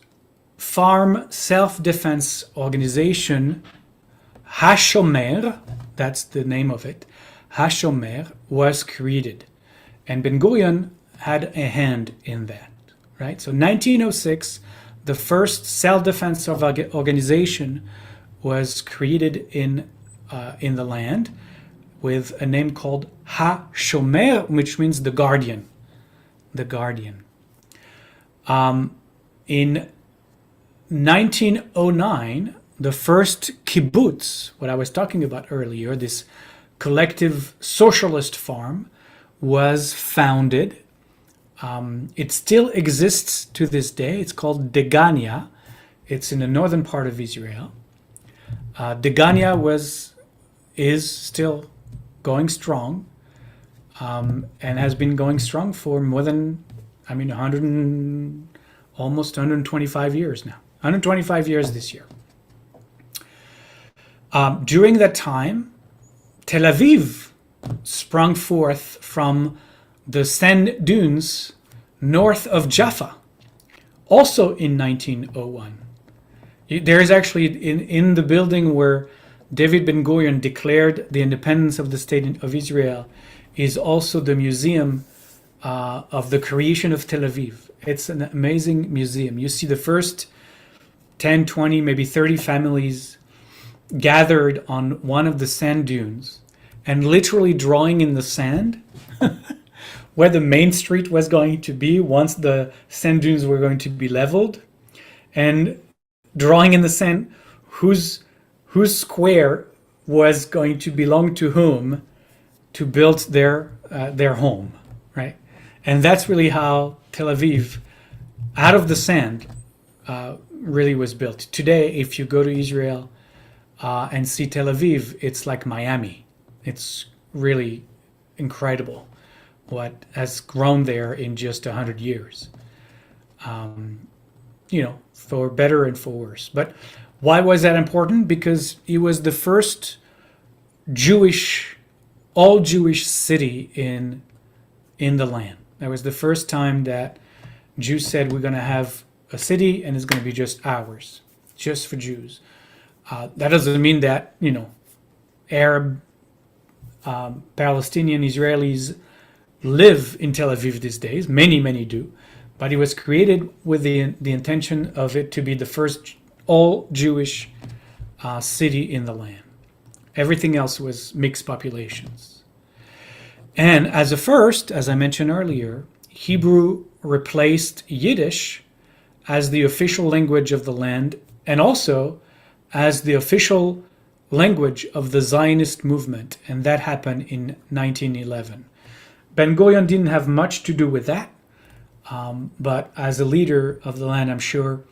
farm self-defense organization, HaShomer, that's the name of it, HaShomer, was created. And Ben-Gurion had a hand in that, right? So 1906, the first self-defense organization was created in the land with a name called HaShomer, which means the guardian. The guardian. In 1909, the first kibbutz, what I was talking about earlier, this collective socialist farm, was founded. It still exists to this day. It's called Degania. It's in the northern part of Israel. Degania is still going strong, and has been going strong for more than, 100 almost 125 years now. 125 years this year. During that time, Tel Aviv sprung forth from the sand dunes north of Jaffa, also in 1901. There is actually in the building where David Ben-Gurion declared the independence of the state of Israel is also the museum of the creation of Tel Aviv. It's an amazing museum. You see the first 10, 20, maybe 30 families gathered on one of the sand dunes and literally drawing in the sand where the main street was going to be once the sand dunes were going to be leveled, and drawing in the sand whose square was going to belong to whom to build their home, right? And that's really how Tel Aviv, out of the sand, really was built. Today, if you go to Israel and see Tel Aviv, it's like Miami. It's really incredible what has grown there in just 100 years. For better and for worse. But why was that important? Because it was the first all Jewish city in the land. That was the first time that Jews said, we're going to have a city and it's going to be just ours, just for Jews. That doesn't mean that, Arab, Palestinian, Israelis live in Tel Aviv these days. Many, many do. But it was created with the intention of it to be the first all Jewish city in the land. Everything else was mixed populations. And as a first, as I mentioned earlier, Hebrew replaced Yiddish as the official language of the land and also as the official language of the Zionist movement. And that happened in 1911. Ben-Gurion didn't have much to do with that. But as a leader of the land, I'm sure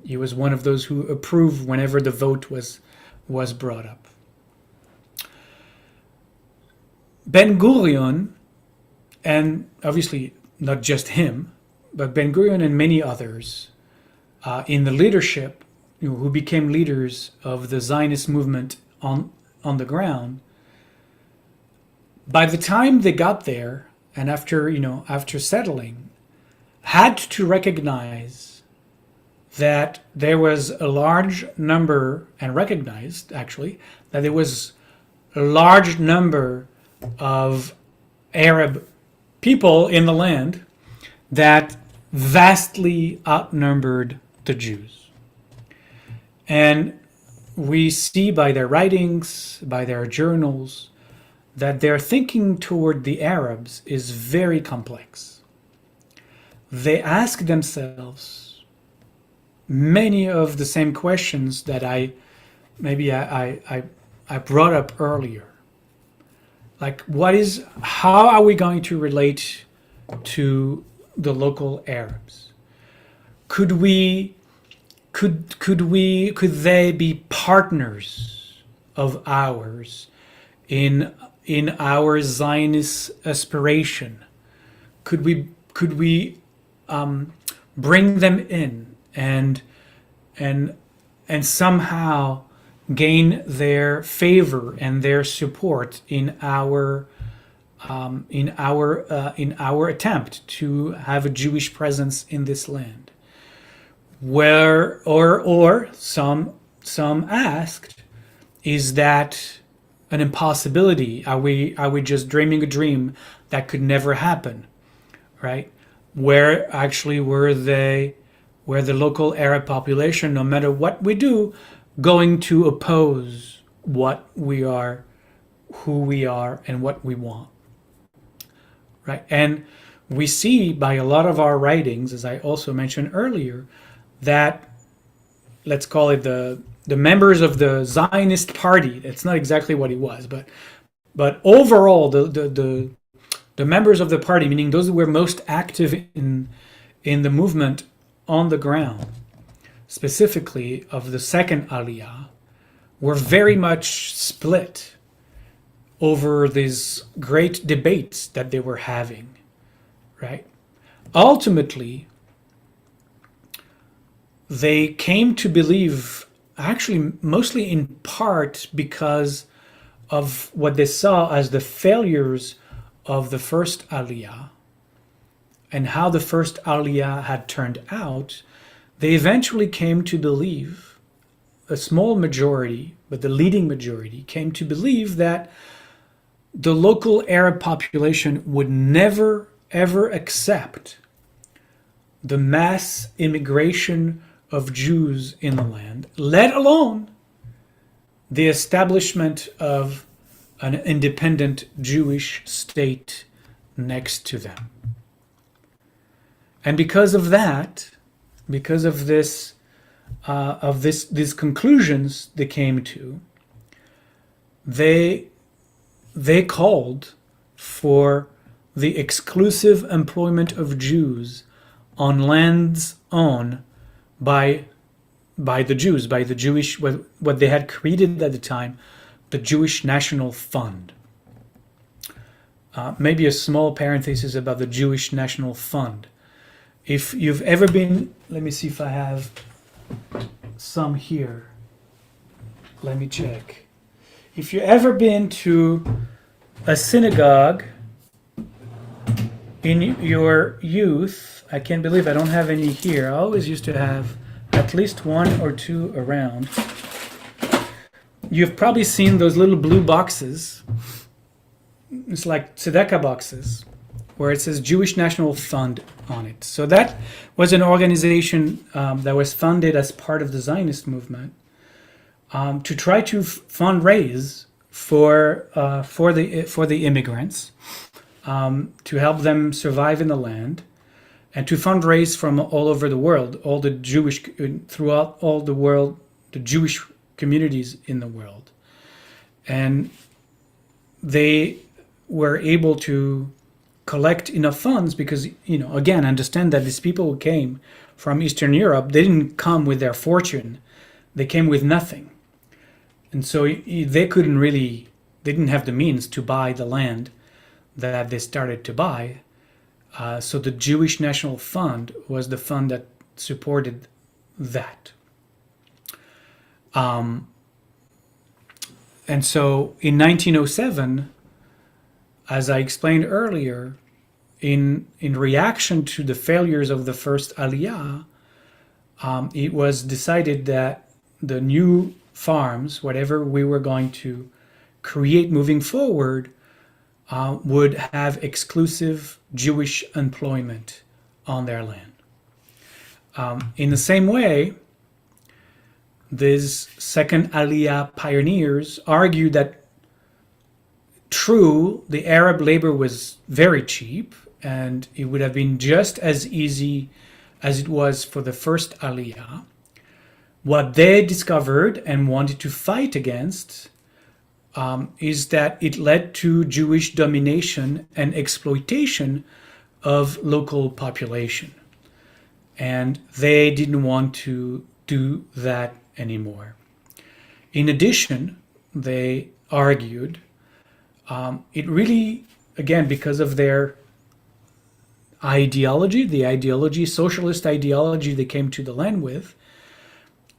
he was one of those who approved whenever the vote was brought up. Ben-Gurion, and obviously not just him, but Ben-Gurion and many others in the leadership, who became leaders of the Zionist movement on the ground, by the time they got there, and after settling, had to recognize that there was a large number, and recognized actually, that there was a large number of Arab people in the land that vastly outnumbered the Jews. And we see by their writings, by their journals, that their thinking toward the Arabs is very complex. They ask themselves many of the same questions that I brought up earlier. Like, how are we going to relate to the local Arabs? Could they be partners of ours in our Zionist aspiration? Could we bring them in and somehow gain their favor and their support in our attempt to have a Jewish presence in this land? Or some asked, is that an impossibility? Are we just dreaming a dream that could never happen, right? Where the local Arab population, no matter what we do, going to oppose what we are, who we are, and what we want, right? And we see by a lot of our writings, as I also mentioned earlier, that, let's call it the members of the Zionist party. It's not exactly what it was, but overall, the members of the party, meaning those who were most active in the movement on the ground, specifically of the second Aliyah, were very much split over these great debates that they were having, right? Ultimately, they came to believe, actually mostly in part because of what they saw as the failures of the first Aliyah and how the first Aliyah had turned out, they eventually came to believe, a small majority, but the leading majority, came to believe that the local Arab population would never, ever accept the mass immigration of Jews in the land, let alone the establishment of an independent Jewish state next to them. And because of that, because of these conclusions they came to, they called for the exclusive employment of Jews on lands owned by the Jews, by the Jewish, what they had created at the time, the Jewish National Fund. Maybe a small parenthesis about the Jewish National Fund. If you've ever been, let me see if I have some here. Let me check. If you've ever been to a synagogue in your youth, I can't believe I don't have any here. I always used to have at least one or two around. You've probably seen those little blue boxes. It's like tzedakah boxes, where it says Jewish National Fund on it. So that was an organization that was funded as part of the Zionist movement to try to fundraise for the immigrants, to help them survive in the land, and to fundraise from all over the world, all the Jewish, throughout all the world, the Jewish communities in the world. And they were able to collect enough funds because, again, understand that these people who came from Eastern Europe, they didn't come with their fortune. They came with nothing. And so they didn't have the means to buy the land that they started to buy. So the Jewish National Fund was the fund that supported that. And so in 1907, as I explained earlier, in reaction to the failures of the first Aliyah, it was decided that the new farms, whatever we were going to create moving forward, would have exclusive Jewish employment on their land. In the same way, these second Aliyah pioneers argued that true, the Arab labor was very cheap, and it would have been just as easy as it was for the first Aliyah. What they discovered and wanted to fight against is that it led to Jewish domination and exploitation of local population. And they didn't want to do that anymore. In addition, they argued, it really, again, because of their ideology, socialist ideology they came to the land with,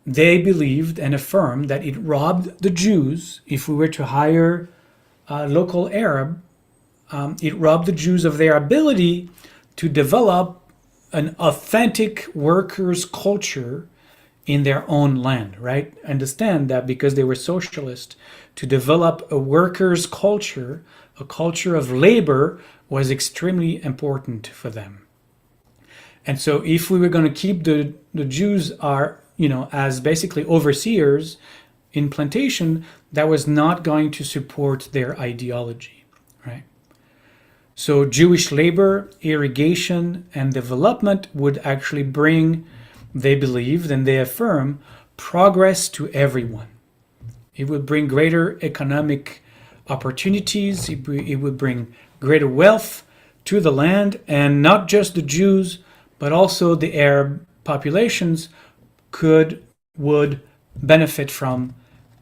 they believed and affirmed that it robbed the Jews, if we were to hire a local Arab, it robbed the Jews of their ability to develop an authentic workers' culture in their own land, right? Understand that because they were socialist, to develop a workers' culture, a culture of labor, was extremely important for them. And so if we were going to keep the Jews as basically overseers in plantation, that was not going to support their ideology, right? So Jewish labor, irrigation, and development would actually bring, they believed and they affirm, progress to everyone. It would bring greater economic opportunities. It would bring greater wealth to the land, and not just the Jews, but also the Arab populations would benefit from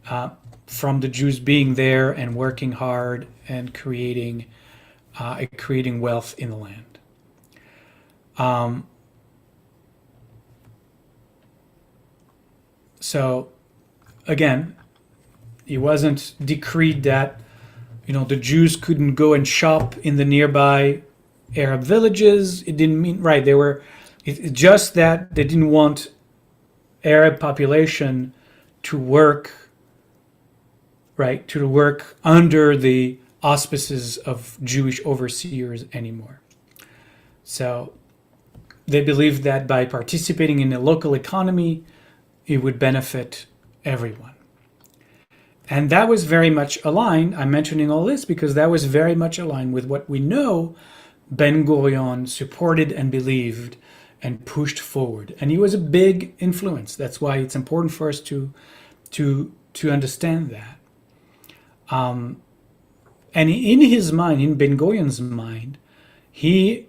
the Jews being there and working hard and creating wealth in the land. So again, It wasn't decreed that the Jews couldn't go and shop in the nearby Arab villages. It didn't mean right. They were it's just that they didn't want Arab population to work to work under the auspices of Jewish overseers anymore. So they believed that by participating in the local economy, it would benefit everyone. And that was very much aligned. I'm mentioning all this because that was very much aligned with what we know Ben Gurion supported and believed and pushed forward. And he was a big influence. That's why it's important for us to understand that. And in his mind, in Ben Gurion's mind, he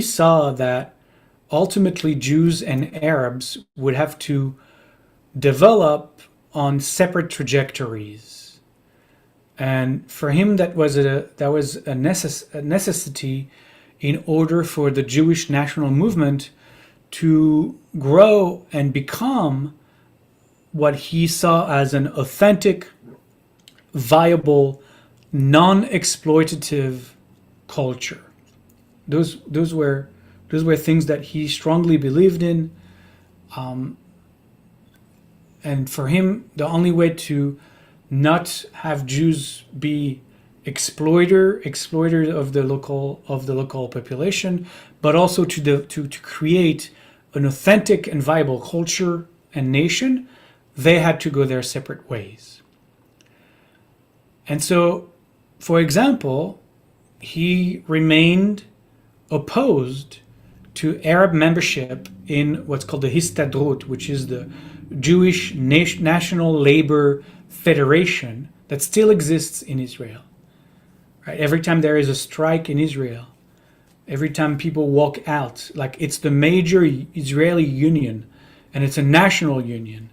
saw that ultimately Jews and Arabs would have to develop on separate trajectories. And for him, that was a necessity in order for the Jewish national movement to grow and become what he saw as an authentic, viable, non-exploitative culture. Those were things that he strongly believed in. And for him, the only way to not have Jews be exploiter of the local population, but also to create an authentic and viable culture and nation, they had to go their separate ways. And so, for example, he remained opposed to Arab membership in what's called the Histadrut, which is the Jewish National Labor Federation that still exists in Israel. Right? Every time there is a strike in Israel, every time people walk out, like it's the major Israeli union, and it's a national union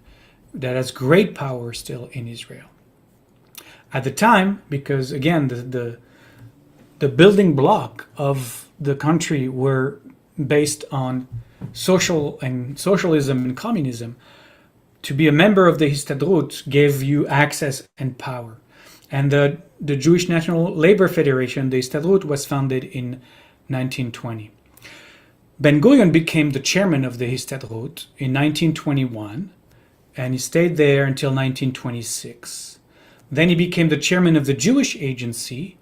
that has great power still in Israel. At the time, because again, the building block of the country were based on socialism and communism, to be a member of the Histadrut gave you access and power. And the Jewish National Labor Federation, the Histadrut, was founded in 1920. Ben Gurion became the chairman of the Histadrut in 1921, and he stayed there until 1926. Then he became the chairman of the Jewish Agency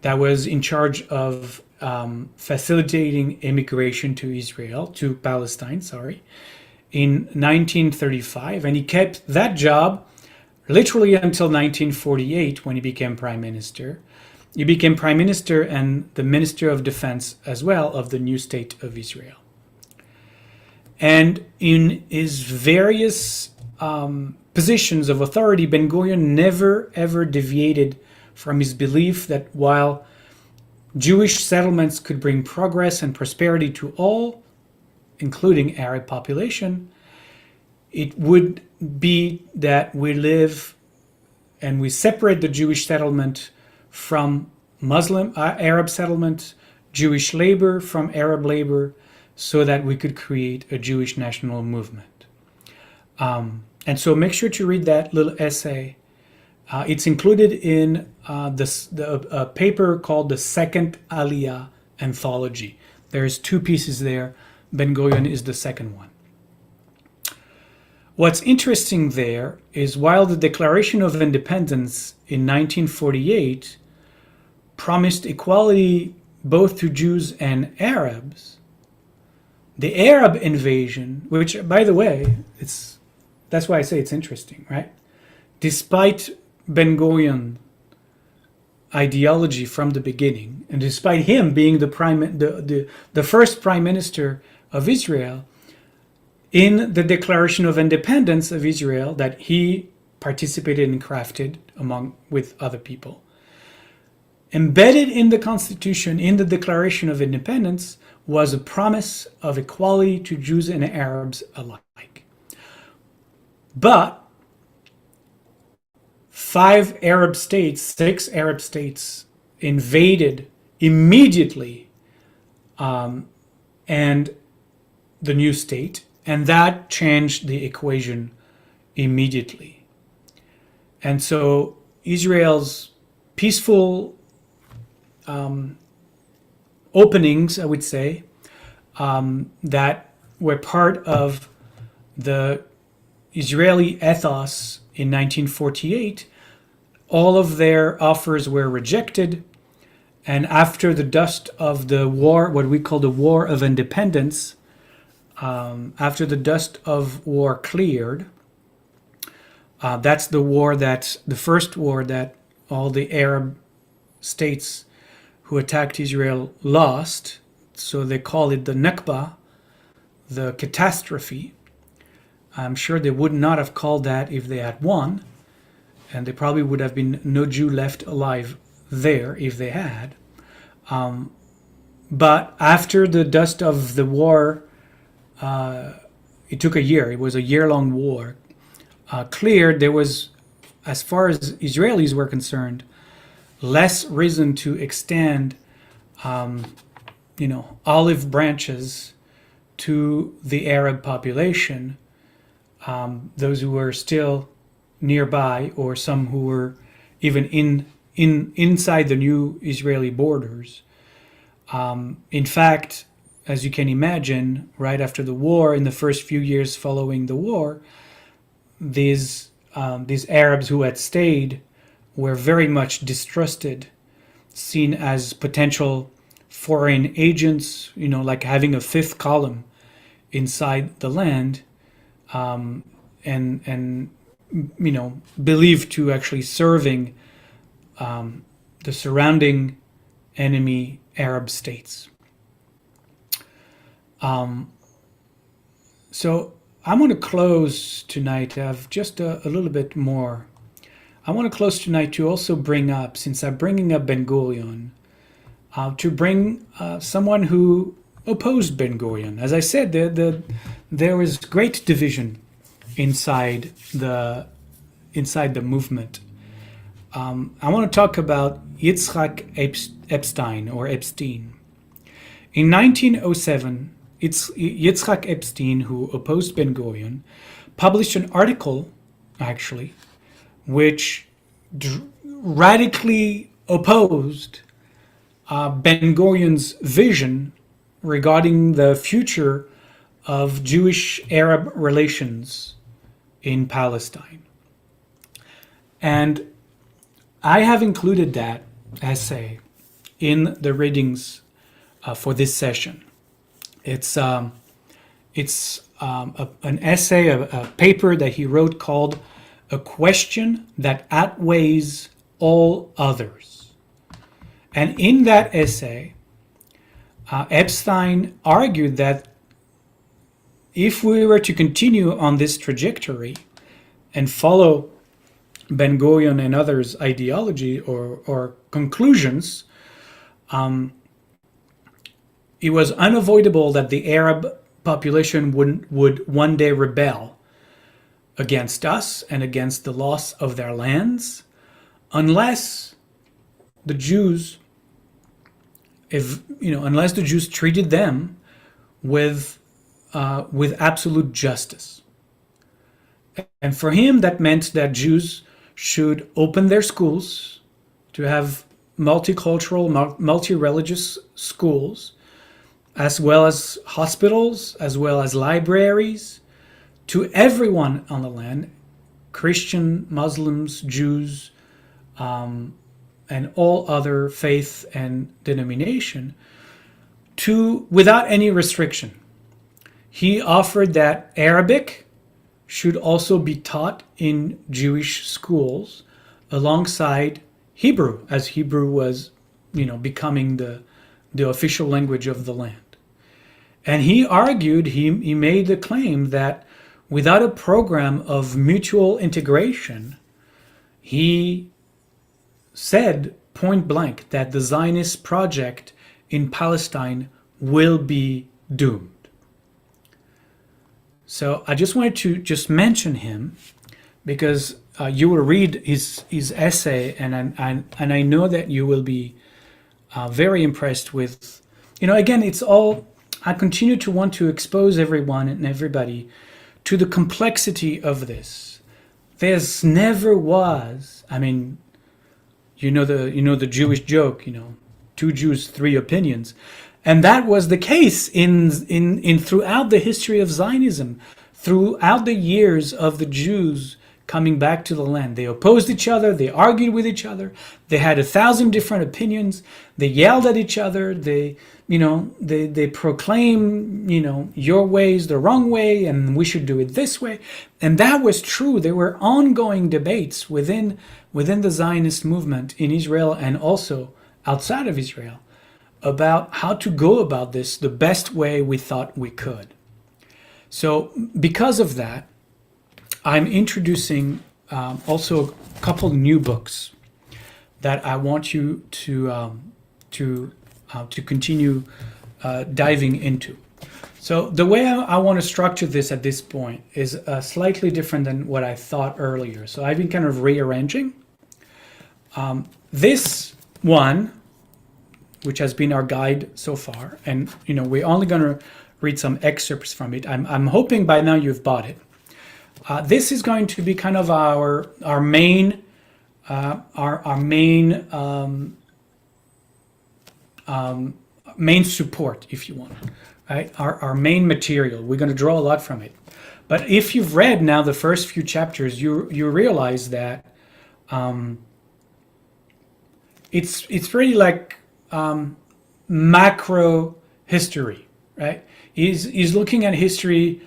that was in charge of facilitating immigration to Palestine, in 1935, and he kept that job literally until 1948 when he became prime minister. He became prime minister and the minister of defense as well of the new state of Israel. And in his various positions of authority, Ben Gurion never ever deviated from his belief that while Jewish settlements could bring progress and prosperity to all, including Arab population, it would be that we live and we separate the Jewish settlement from Arab settlement, Jewish labor from Arab labor, so that we could create a Jewish national movement. And so make sure to read that little essay. It's included in a paper called the Second Aliyah Anthology. There's two pieces there. Ben Gurion is the second one. What's interesting there is while the Declaration of Independence in 1948 promised equality both to Jews and Arabs, the Arab invasion, which, by the way, that's why I say it's interesting, right? Despite Ben Gurion ideology from the beginning, and despite him being the first prime minister of Israel, in the Declaration of Independence of Israel that he participated and crafted with other people, embedded in the Constitution, in the Declaration of Independence, was a promise of equality to Jews and Arabs alike. But 6 Arab states invaded immediately and the new state, and that changed the equation immediately. And so Israel's peaceful openings, I would say, that were part of the Israeli ethos in 1948, all of their offers were rejected. And after the dust of the war, what we call the War of Independence, after the dust of war cleared, that's the first war that all the Arab states who attacked Israel lost. So they call it the Nakba, the catastrophe. I'm sure they would not have called that if they had won, and there probably would have been no Jew left alive there if they had. But after the dust of the war, it took a year. It was a year-long war. Cleared, there was, as far as Israelis were concerned, less reason to extend, olive branches to the Arab population, those who were still nearby, or some who were even inside the new Israeli borders. In fact, as you can imagine, right after the war, in the first few years following the war, these Arabs who had stayed were very much distrusted, seen as potential foreign agents, like having a fifth column inside the land, and believed to actually serving the surrounding enemy Arab states. So I'm going to close tonight. I have just a little bit more. I want to close tonight to also bring up, since I'm bringing up Ben Gurion, to bring someone who opposed Ben Gurion. As I said, there was great division inside the movement. I want to talk about Yitzhak Epstein, or Epstein. In 1907, Yitzhak Epstein, who opposed Ben Gurion, published an article, actually, which radically opposed Ben Gurion's vision regarding the future of Jewish-Arab relations in Palestine. And I have included that essay in the readings for this session. It's an essay, a paper that he wrote called "A Question That Outweighs All Others." And in that essay, Epstein argued that if we were to continue on this trajectory and follow Ben Gurion and others' ideology or conclusions, it was unavoidable that the Arab population would one day rebel against us and against the loss of their lands, unless the Jews, unless the Jews treated them with absolute justice. And for him, that meant that Jews should open their schools, to have multicultural, multi-religious schools, as well as hospitals, as well as libraries, to everyone on the land, Christian, Muslims, Jews, and all other faith and denomination, without any restriction. He offered that Arabic should also be taught in Jewish schools alongside Hebrew, as Hebrew was, becoming the official language of the land. And he argued, he made the claim that without a program of mutual integration, he said point blank that the Zionist project in Palestine will be doomed. So I just wanted to just mention him, because you will read his essay, and I know that you will be very impressed with, again, it's all, I continue to want to expose everyone and everybody to the complexity of this. There's never was. I mean, the Jewish joke, two Jews, three opinions. And that was the case in throughout the history of Zionism, throughout the years of the Jews coming back to the land. They opposed each other, they argued with each other, they had 1,000 different opinions, they yelled at each other, they proclaim, your way is the wrong way and we should do it this way. And that was true. There were ongoing debates within the Zionist movement in Israel and also outside of Israel about how to go about this the best way we thought we could. So because of that, I'm introducing also a couple new books that I want you to continue diving into. So the way I want to structure this at this point is slightly different than what I thought earlier. So I've been kind of rearranging. This one, which has been our guide so far, and we're only going to read some excerpts from it. I'm hoping by now you've bought it. This is going to be kind of our main main support, if you want, right? Our main material. We're going to draw a lot from it. But if you've read now the first few chapters, you realize that it's really like macro history, right? He's looking at history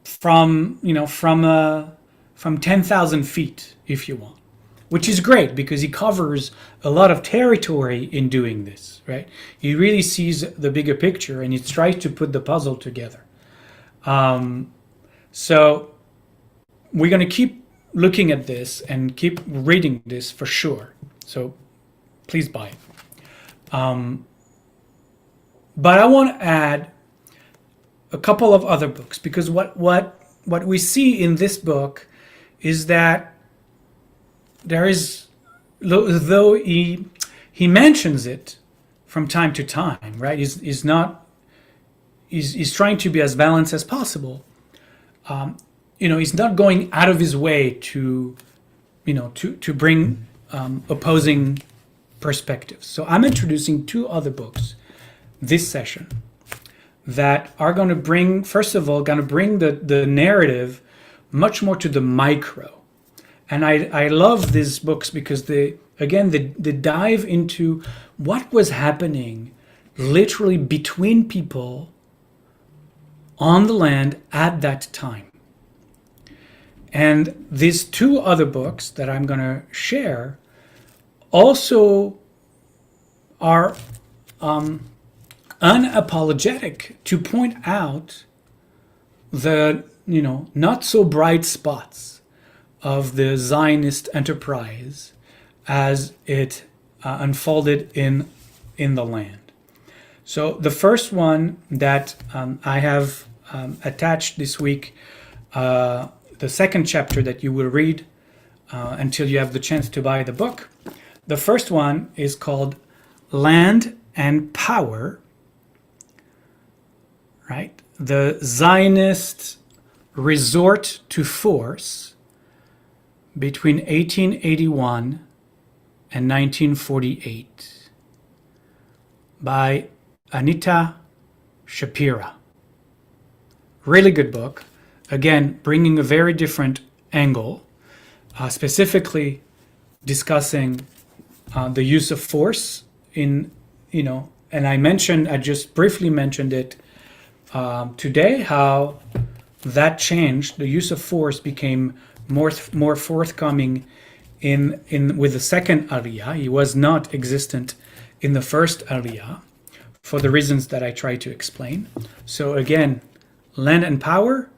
from 10,000 feet, if you want, which is great because he covers a lot of territory in doing this, right? He really sees the bigger picture and he tries to put the puzzle together. So we're going to keep looking at this and keep reading this for sure. So please buy it. But I want to add a couple of other books because what we see in this book is that there is, though he mentions it from time to time, right? He's trying to be as balanced as possible. He's not going out of his way to bring opposing perspectives. So I'm introducing two other books this session that are going to bring, first of all, the narrative much more to the micro. And I love these books because they dive into what was happening literally between people on the land at that time. And these two other books that I'm going to share also are unapologetic to point out the not so bright spots of the Zionist enterprise as it unfolded in the land. So the first one that I have attached this week, the second chapter that you will read until you have the chance to buy the book. The first one is called Land and Power, right? The Zionist resort to force between 1881 and 1948 by Anita Shapira. Really good book. Again, bringing a very different angle, specifically discussing the use of force and I just briefly mentioned it today, how that changed. The use of force became more forthcoming with the second Aliyah. He was not existent in the first Aliyah for the reasons that I try to explain. So again, Land and Power,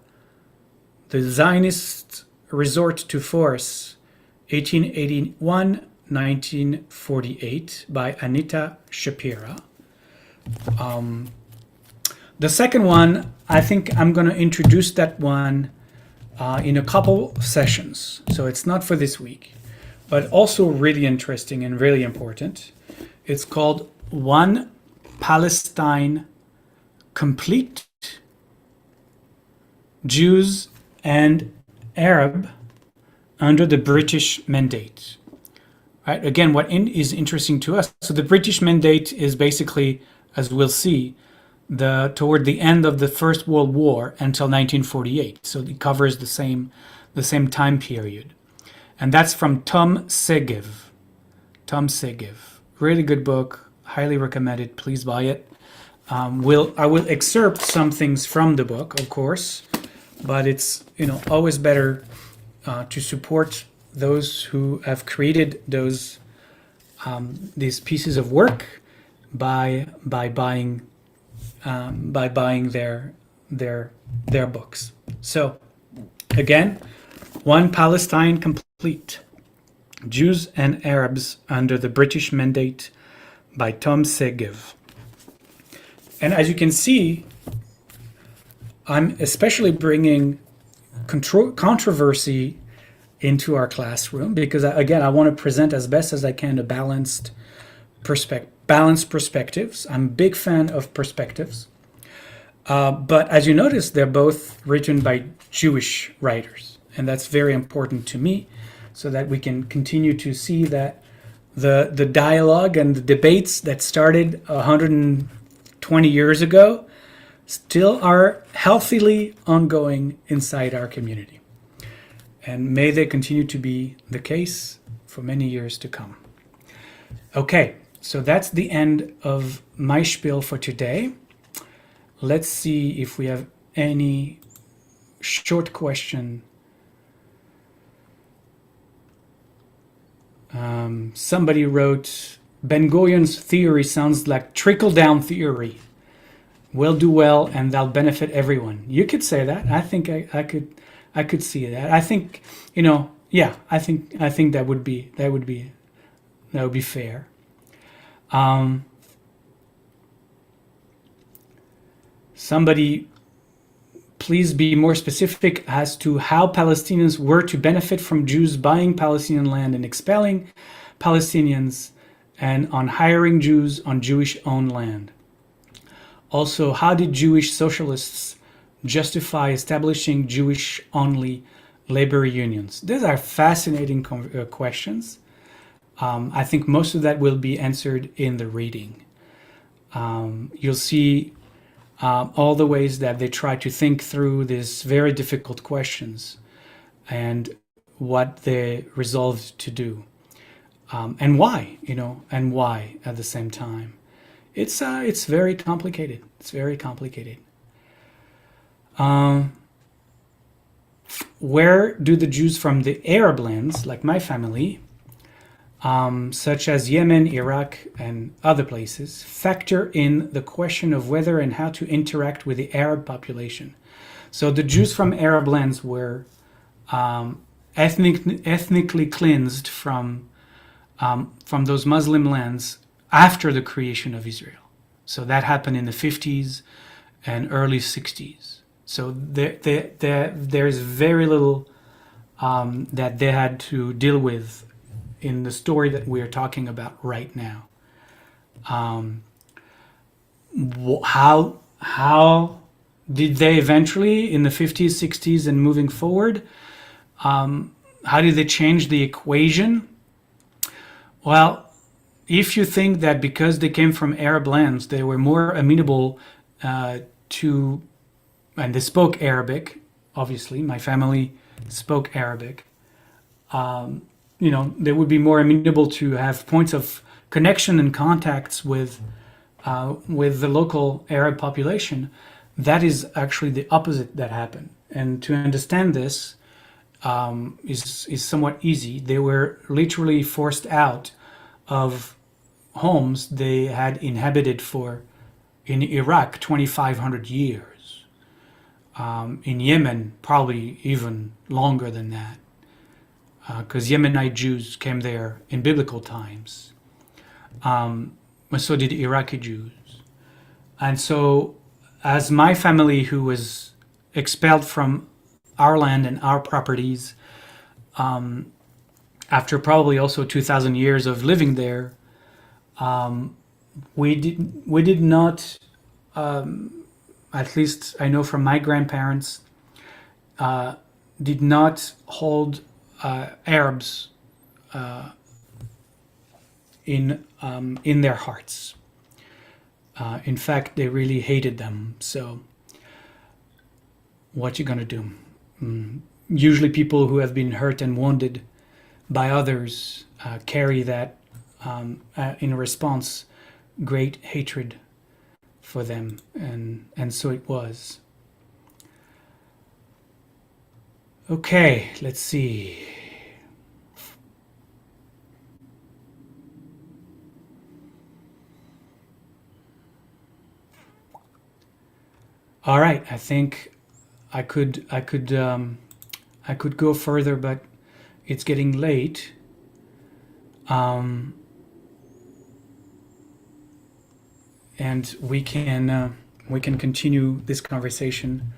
the Zionist resort to force, 1881-1948 by Anita Shapira. The second one, I think I'm going to introduce that one in a couple sessions. So it's not for this week, but also really interesting and really important. It's called One Palestine Complete, Jews and Arab under the British Mandate. Right? Again, what is interesting to us. So the British Mandate is basically, as we'll see, toward the end of the First World War until 1948. So it covers the same time period, and that's from Tom Segev. Tom Segev, really good book, highly recommended. Please buy it. I will excerpt some things from the book, of course, but it's always better to support those who have created these pieces of work by buying their books. So again, One Palestine Complete: Jews and Arabs under the British Mandate by Tom Segev. And as you can see, I'm especially bringing controversy into our classroom because, again, I want to present as best as I can a balanced perspectives. I'm a big fan of perspectives. But as you notice, they're both written by Jewish writers. And that's very important to me so that we can continue to see that the dialogue and the debates that started 120 years ago still are healthily ongoing inside our community. And may they continue to be the case for many years to come. Okay, so that's the end of my spiel for today. Let's see if we have any short question. Somebody wrote, Ben Gurion's theory sounds like trickle-down theory. We'll do well and that'll benefit everyone. You could say that. I think I could see that. I think, yeah, I think that would be fair. Somebody, please be more specific as to how Palestinians were to benefit from Jews buying Palestinian land and expelling Palestinians, and on hiring Jews on Jewish-owned land. Also, how did Jewish socialists justify establishing Jewish-only labor unions? These are fascinating questions. I think most of that will be answered in the reading. You'll see all the ways that they try to think through these very difficult questions and what they resolved to do. And why, and why at the same time. It's very complicated. It's very complicated. Where do the Jews from the Arab lands, like my family, such as Yemen, Iraq, and other places, factor in the question of whether and how to interact with the Arab population? So the Jews from Arab lands were ethnically cleansed from those Muslim lands after the creation of Israel. So that happened in the 50s and early 60s. So there's very little that they had to deal with in the story that we are talking about right now. How did they eventually, in the 50s, 60s, and moving forward, how did they change the equation? Well, if you think that because they came from Arab lands, they were more amenable to, and they spoke Arabic, obviously, my family spoke Arabic, they would be more amenable to have points of connection and contacts with the local Arab population. That is actually the opposite that happened. And to understand this is somewhat easy. They were literally forced out of homes they had inhabited in Iraq, 2,500 years. In Yemen, probably even longer than that, because Yemenite Jews came there in biblical times. So did Iraqi Jews. And so, as my family, who was expelled from our land and our properties, after probably also 2,000 years of living there, we did not, at least I know from my grandparents, did not hold Arabs in their hearts. In fact, they really hated them. So, what you gonna do? Usually, people who have been hurt and wounded by others carry that in response great hatred for them, and so it was. Okay, let's see. All right, I think I could go further, but it's getting late. And we can continue this conversation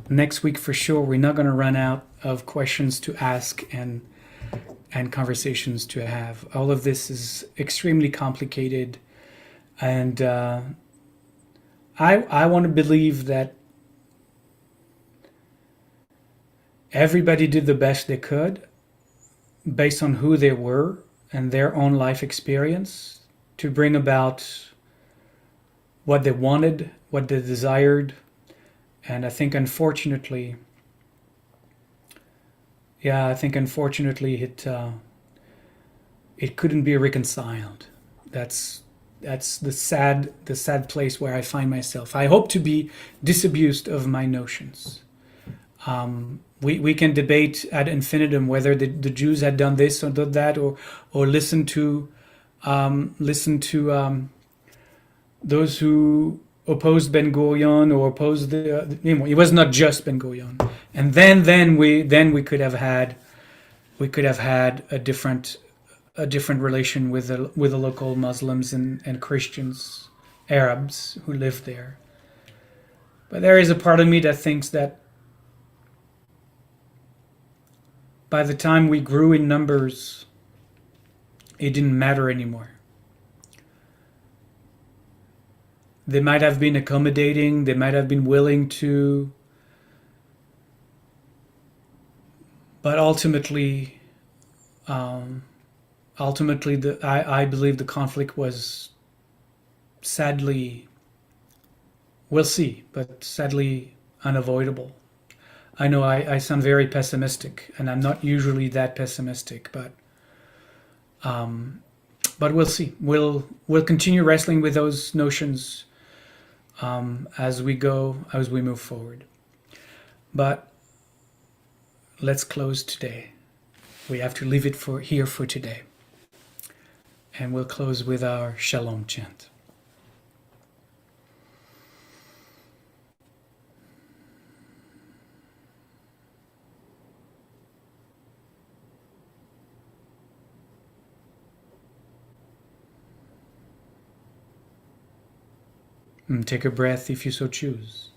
next week for sure. We're not going to run out of questions to ask and conversations to have. All of this is extremely complicated, and I want to believe that everybody did the best they could based on who they were and their own life experience to bring about what they wanted, what they desired. And I think unfortunately, it couldn't be reconciled. That's the sad place where I find myself. I hope to be disabused of my notions. We can debate ad infinitum whether the Jews had done this or did that, or listen to those who opposed Ben Gurion or opposed it was not just Ben Gurion, and then we could have had a different relation with the local Muslims and Christians, Arabs who lived there. But there is a part of me that thinks that by the time we grew in numbers, it didn't matter anymore. They might have been accommodating, they might have been willing to, but ultimately, I believe the conflict was sadly, we'll see, but sadly unavoidable. I know I sound very pessimistic, and I'm not usually that pessimistic, but we'll see. We'll continue wrestling with those notions as we move forward. But let's close today. We have to leave it here for today. And we'll close with our Shalom chant. Take a breath if you so choose,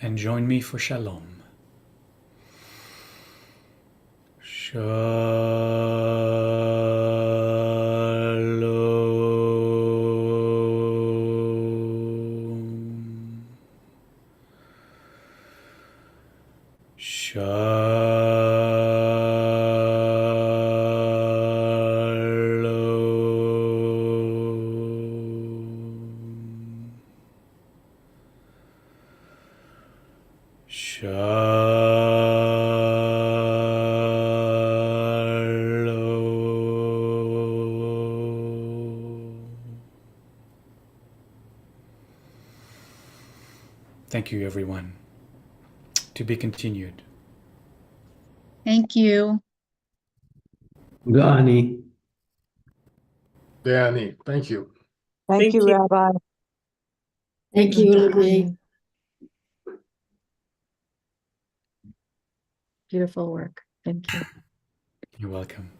and join me for Shalom. Thank you, everyone. To be continued. Thank you. Gani. Danny, thank you. Thank you, Rabbi. Thank you, Olivier. Beautiful work. Thank you. You're welcome.